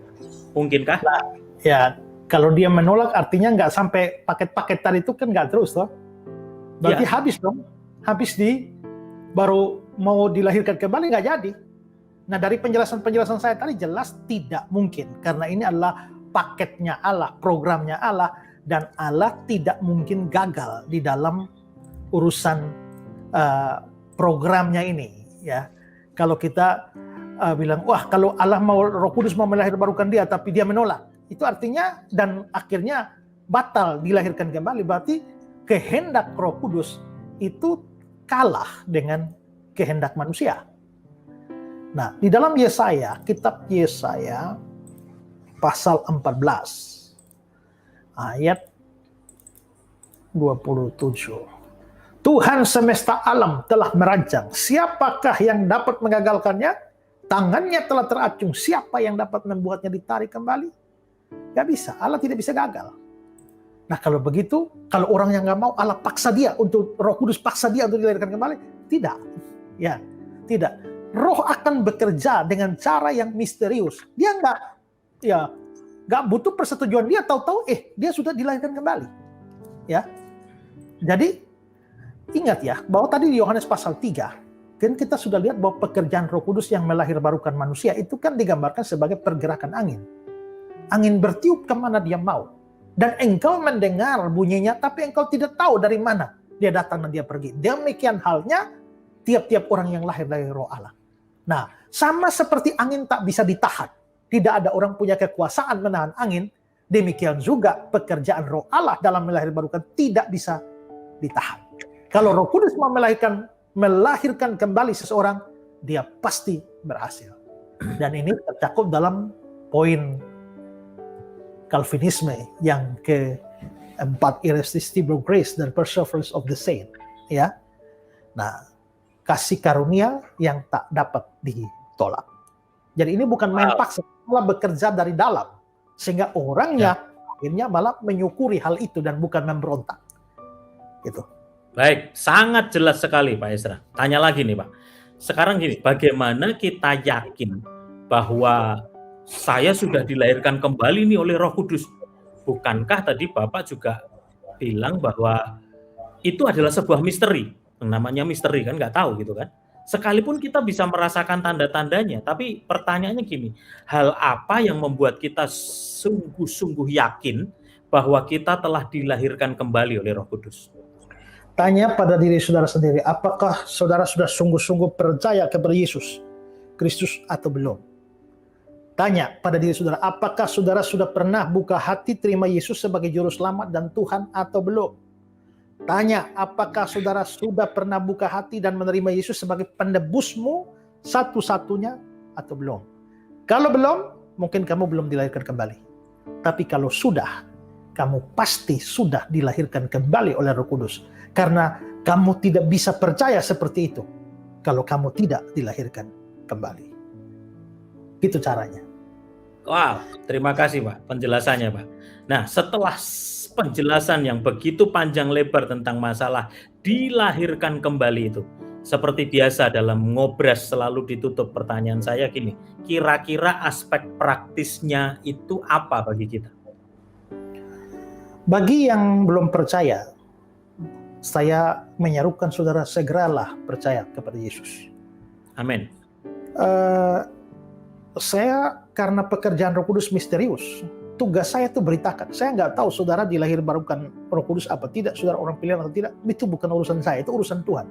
Mungkinkah? Ya, kalau dia menolak artinya nggak sampai paket-paket tadi itu kan nggak terus toh. Berarti habis dong, baru mau dilahirkan kembali nggak jadi. Nah dari penjelasan saya tadi jelas tidak mungkin, karena ini adalah paketnya Allah, programnya Allah, dan Allah tidak mungkin gagal di dalam urusan programnya ini. Ya, kalau kita bilang, wah kalau Allah mau Roh Kudus mau melahirkan dia, tapi dia menolak, itu artinya dan akhirnya batal dilahirkan kembali, berarti kehendak Roh Kudus itu kalah dengan kehendak manusia. Nah, di dalam Yesaya, kitab Yesaya pasal 14 ayat 27. Tuhan semesta alam telah merancang, siapakah yang dapat mengagalkannya? Tangannya telah teracung, siapa yang dapat membuatnya ditarik kembali? Gak bisa, Allah tidak bisa gagal. Nah kalau begitu, kalau orang yang nggak mau, Allah paksa dia untuk, Roh Kudus paksa dia untuk dilahirkan kembali? Tidak, ya, tidak. Roh akan bekerja dengan cara yang misterius. Dia nggak butuh persetujuan dia, tahu-tahu, dia sudah dilahirkan kembali, ya. Jadi ingat ya, bahwa tadi di Yohanes pasal 3, kan kita sudah lihat bahwa pekerjaan Roh Kudus yang melahirbarukan manusia itu kan digambarkan sebagai pergerakan angin. Angin bertiup kemana dia mau. Dan engkau mendengar bunyinya, tapi engkau tidak tahu dari mana dia datang dan dia pergi. Demikian halnya tiap-tiap orang yang lahir dari Roh Allah. Nah, sama seperti angin tak bisa ditahan. Tidak ada orang punya kekuasaan menahan angin. Demikian juga pekerjaan Roh Allah dalam melahirbarukan tidak bisa ditahan. Kalau Roh Kudus mau melahirkan kembali seseorang, dia pasti berhasil. Dan ini tercakup dalam poin Calvinisme yang keempat, irresistible grace dan perseverance of the saint, ya. Nah, kasih karunia yang tak dapat ditolak. Jadi ini bukan main paksa, malah bekerja dari dalam, sehingga orangnya akhirnya malah menyukuri hal itu dan bukan memberontak. Gitu. Baik, sangat jelas sekali Pak Esra. Tanya lagi nih Pak. Sekarang gini, bagaimana kita yakin bahwa saya sudah dilahirkan kembali nih oleh Roh Kudus? Bukankah tadi Bapak juga bilang bahwa itu adalah sebuah misteri? Namanya misteri kan, nggak tahu gitu kan. Sekalipun kita bisa merasakan tanda-tandanya, tapi pertanyaannya gini, hal apa yang membuat kita sungguh-sungguh yakin bahwa kita telah dilahirkan kembali oleh Roh Kudus? Tanya pada diri saudara sendiri, apakah saudara sudah sungguh-sungguh percaya kepada Yesus Kristus atau belum? Tanya pada diri saudara, apakah saudara sudah pernah buka hati terima Yesus sebagai juru selamat dan Tuhan atau belum? Tanya, apakah saudara sudah pernah buka hati dan menerima Yesus sebagai penebusmu satu-satunya atau belum? Kalau belum, mungkin kamu belum dilahirkan kembali. Tapi kalau sudah, kamu pasti sudah dilahirkan kembali oleh Roh Kudus. Karena kamu tidak bisa percaya seperti itu kalau kamu tidak dilahirkan kembali. Gitu caranya. Wow, terima kasih Pak penjelasannya Pak. Nah, setelah penjelasan yang begitu panjang lebar tentang masalah dilahirkan kembali itu, seperti biasa dalam ngobras selalu ditutup pertanyaan saya gini, kira-kira aspek praktisnya itu apa bagi kita? Bagi yang belum percaya, saya menyerukan saudara segeralah percaya kepada Yesus. Amin. Saya karena pekerjaan Roh Kudus misterius, tugas saya itu beritakan. Saya nggak tahu saudara dilahirbarukan Roh Kudus apa tidak, saudara orang pilihan atau tidak, itu bukan urusan saya, itu urusan Tuhan.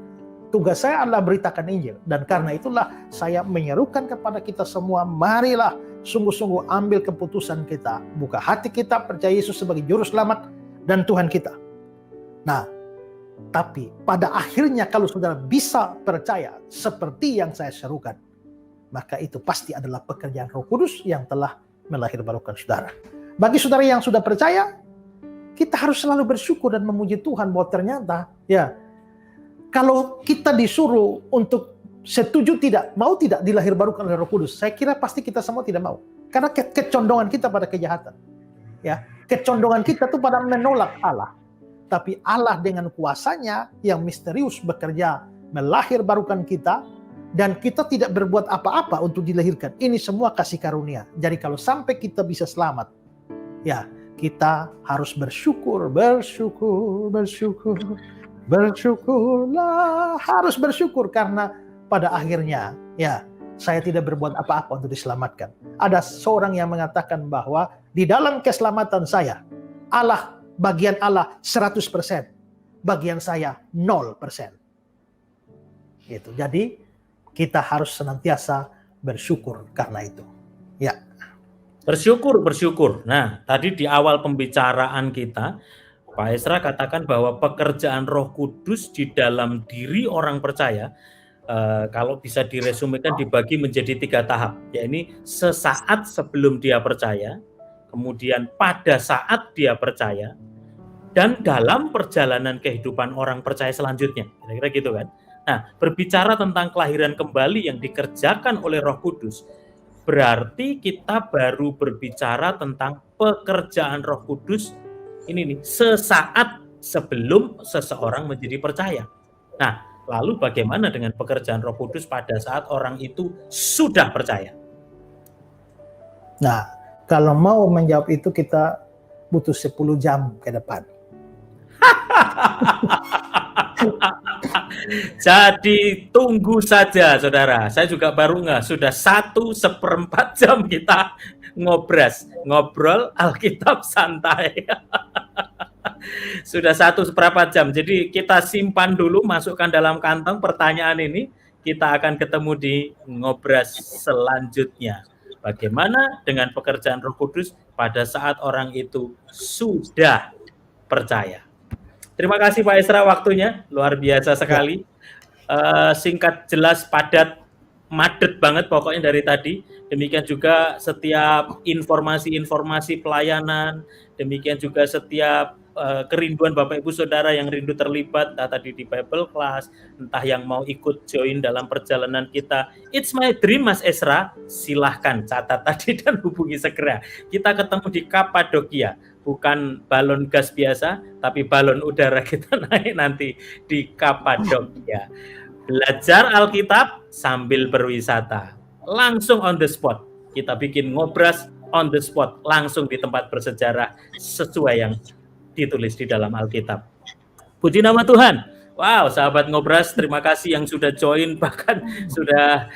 Tugas saya adalah beritakan Injil, dan karena itulah saya menyerukan kepada kita semua, marilah sungguh-sungguh ambil keputusan kita, buka hati kita, percaya Yesus sebagai juru selamat dan Tuhan kita. Nah, tapi pada akhirnya kalau saudara bisa percaya seperti yang saya serukan, maka itu pasti adalah pekerjaan Roh Kudus yang telah melahirbarukan saudara. Bagi saudara yang sudah percaya, kita harus selalu bersyukur dan memuji Tuhan bahwa ternyata ya kalau kita disuruh untuk setuju tidak, mau tidak dilahir barukan oleh Roh Kudus, saya kira pasti kita semua tidak mau. Karena kecondongan kita pada kejahatan. Ya, kecondongan kita tuh pada menolak Allah. Tapi Allah dengan kuasanya yang misterius bekerja melahir barukan kita, dan kita tidak berbuat apa-apa untuk dilahirkan. Ini semua kasih karunia. Jadi kalau sampai kita bisa selamat, ya kita harus bersyukur, bersyukurlah, harus bersyukur karena pada akhirnya ya saya tidak berbuat apa-apa untuk diselamatkan. Ada seorang yang mengatakan bahwa di dalam keselamatan saya, bagian Allah 100%, bagian saya 0%. Gitu. Jadi kita harus senantiasa bersyukur karena itu. Ya. Bersyukur. Nah, tadi di awal pembicaraan kita, Pak Esra katakan bahwa pekerjaan Roh Kudus di dalam diri orang percaya, kalau bisa diresumekan dibagi menjadi 3 tahap. Ya, ini sesaat sebelum dia percaya, kemudian pada saat dia percaya, dan dalam perjalanan kehidupan orang percaya selanjutnya. Kira-kira gitu kan. Nah, berbicara tentang kelahiran kembali yang dikerjakan oleh Roh Kudus, berarti kita baru berbicara tentang pekerjaan Roh Kudus ini nih, sesaat sebelum seseorang menjadi percaya. Nah, lalu bagaimana dengan pekerjaan Roh Kudus pada saat orang itu sudah percaya? Nah, kalau mau menjawab itu kita butuh 10 jam ke depan. Jadi tunggu saja saudara, saya juga baru sudah 1/4 jam kita ngobrol Alkitab santai. Sudah 1/4 jam, jadi kita simpan dulu, masukkan dalam kantong pertanyaan ini, kita akan ketemu di ngobras selanjutnya. Bagaimana dengan pekerjaan Roh Kudus pada saat orang itu sudah percaya. Terima kasih Pak Esra waktunya, luar biasa sekali. Singkat, jelas, padat, madet banget pokoknya dari tadi. Demikian juga setiap informasi-informasi pelayanan, demikian juga setiap kerinduan Bapak Ibu Saudara yang rindu terlibat, entah tadi di Bible Class, entah yang mau ikut join dalam perjalanan kita. It's my dream Mas Esra, silahkan catat tadi dan hubungi segera. Kita ketemu di Kapadokia. Bukan balon gas biasa, tapi balon udara kita naik nanti di Kapadokia. Belajar Alkitab sambil berwisata. Langsung on the spot. Kita bikin ngobras on the spot. Langsung di tempat bersejarah sesuai yang ditulis di dalam Alkitab. Puji nama Tuhan. Wow, sahabat ngobras, terima kasih yang sudah join, bahkan sudah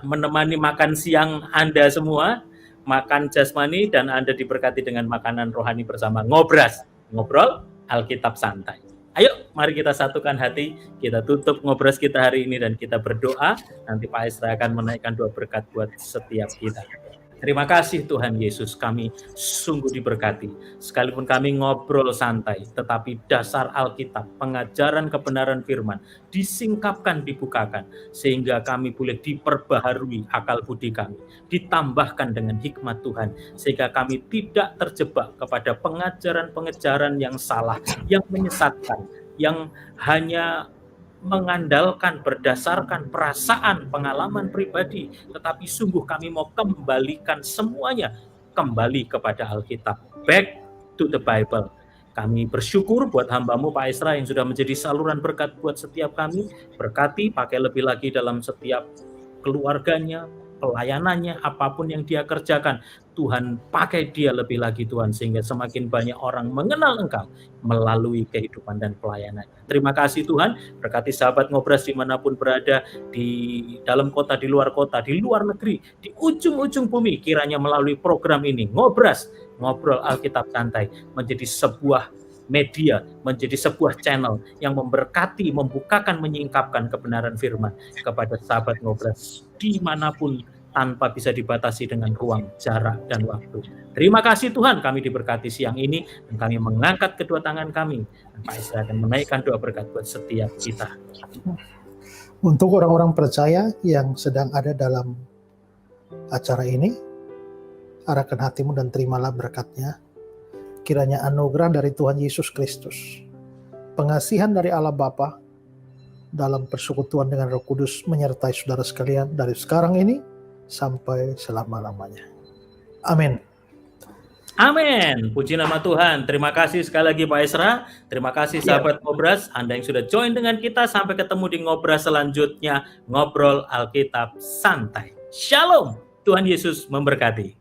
menemani makan siang Anda semua. Makan jasmani dan Anda diberkati dengan makanan rohani bersama ngobras, ngobrol Alkitab santai. Ayo, mari kita satukan hati, kita tutup ngobras kita hari ini dan kita berdoa. Nanti Pak Esra akan menaikkan doa berkat buat setiap kita. Terima kasih Tuhan Yesus, kami sungguh diberkati. Sekalipun kami ngobrol santai, tetapi dasar Alkitab, pengajaran kebenaran firman, disingkapkan, dibukakan, sehingga kami boleh diperbaharui akal budi kami, ditambahkan dengan hikmat Tuhan, sehingga kami tidak terjebak kepada pengajaran-pengajaran yang salah, yang menyesatkan, yang hanya mengandalkan berdasarkan perasaan, pengalaman pribadi, tetapi sungguh kami mau kembalikan semuanya kembali kepada Alkitab, back to the Bible. Kami bersyukur buat hamba-Mu Pak Esra yang sudah menjadi saluran berkat buat setiap kami. Berkati, pakai lebih lagi dalam setiap keluarganya, pelayanannya, apapun yang dia kerjakan. Tuhan pakai dia lebih lagi Tuhan, sehingga semakin banyak orang mengenal Engkau melalui kehidupan dan pelayanan. Terima kasih Tuhan, berkati sahabat ngobras dimanapun berada, di dalam kota, di luar kota, di luar negeri, di ujung-ujung bumi, kiranya melalui program ini, ngobras, ngobrol Alkitab santai, menjadi sebuah media, menjadi sebuah channel yang memberkati, membukakan, menyingkapkan kebenaran firman kepada sahabat ngobras dimanapun, tanpa bisa dibatasi dengan ruang, jarak, dan waktu. Terima kasih Tuhan, kami diberkati siang ini, dan kami mengangkat kedua tangan kami, dan Pak Esra akan menaikkan doa berkat buat setiap kita. Untuk orang-orang percaya yang sedang ada dalam acara ini, arahkan hatimu dan terimalah berkatnya. Kiranya anugerah dari Tuhan Yesus Kristus, pengasihan dari Allah Bapa, dalam persekutuan dengan Roh Kudus menyertai saudara sekalian dari sekarang ini sampai selama-lamanya. Amin. Amin. Puji nama Tuhan. Terima kasih sekali lagi Pak Esra. Terima kasih sahabat Ngobras, Anda yang sudah join dengan kita. Sampai ketemu di Ngobras selanjutnya, Ngobrol Alkitab Santai. Shalom. Tuhan Yesus memberkati.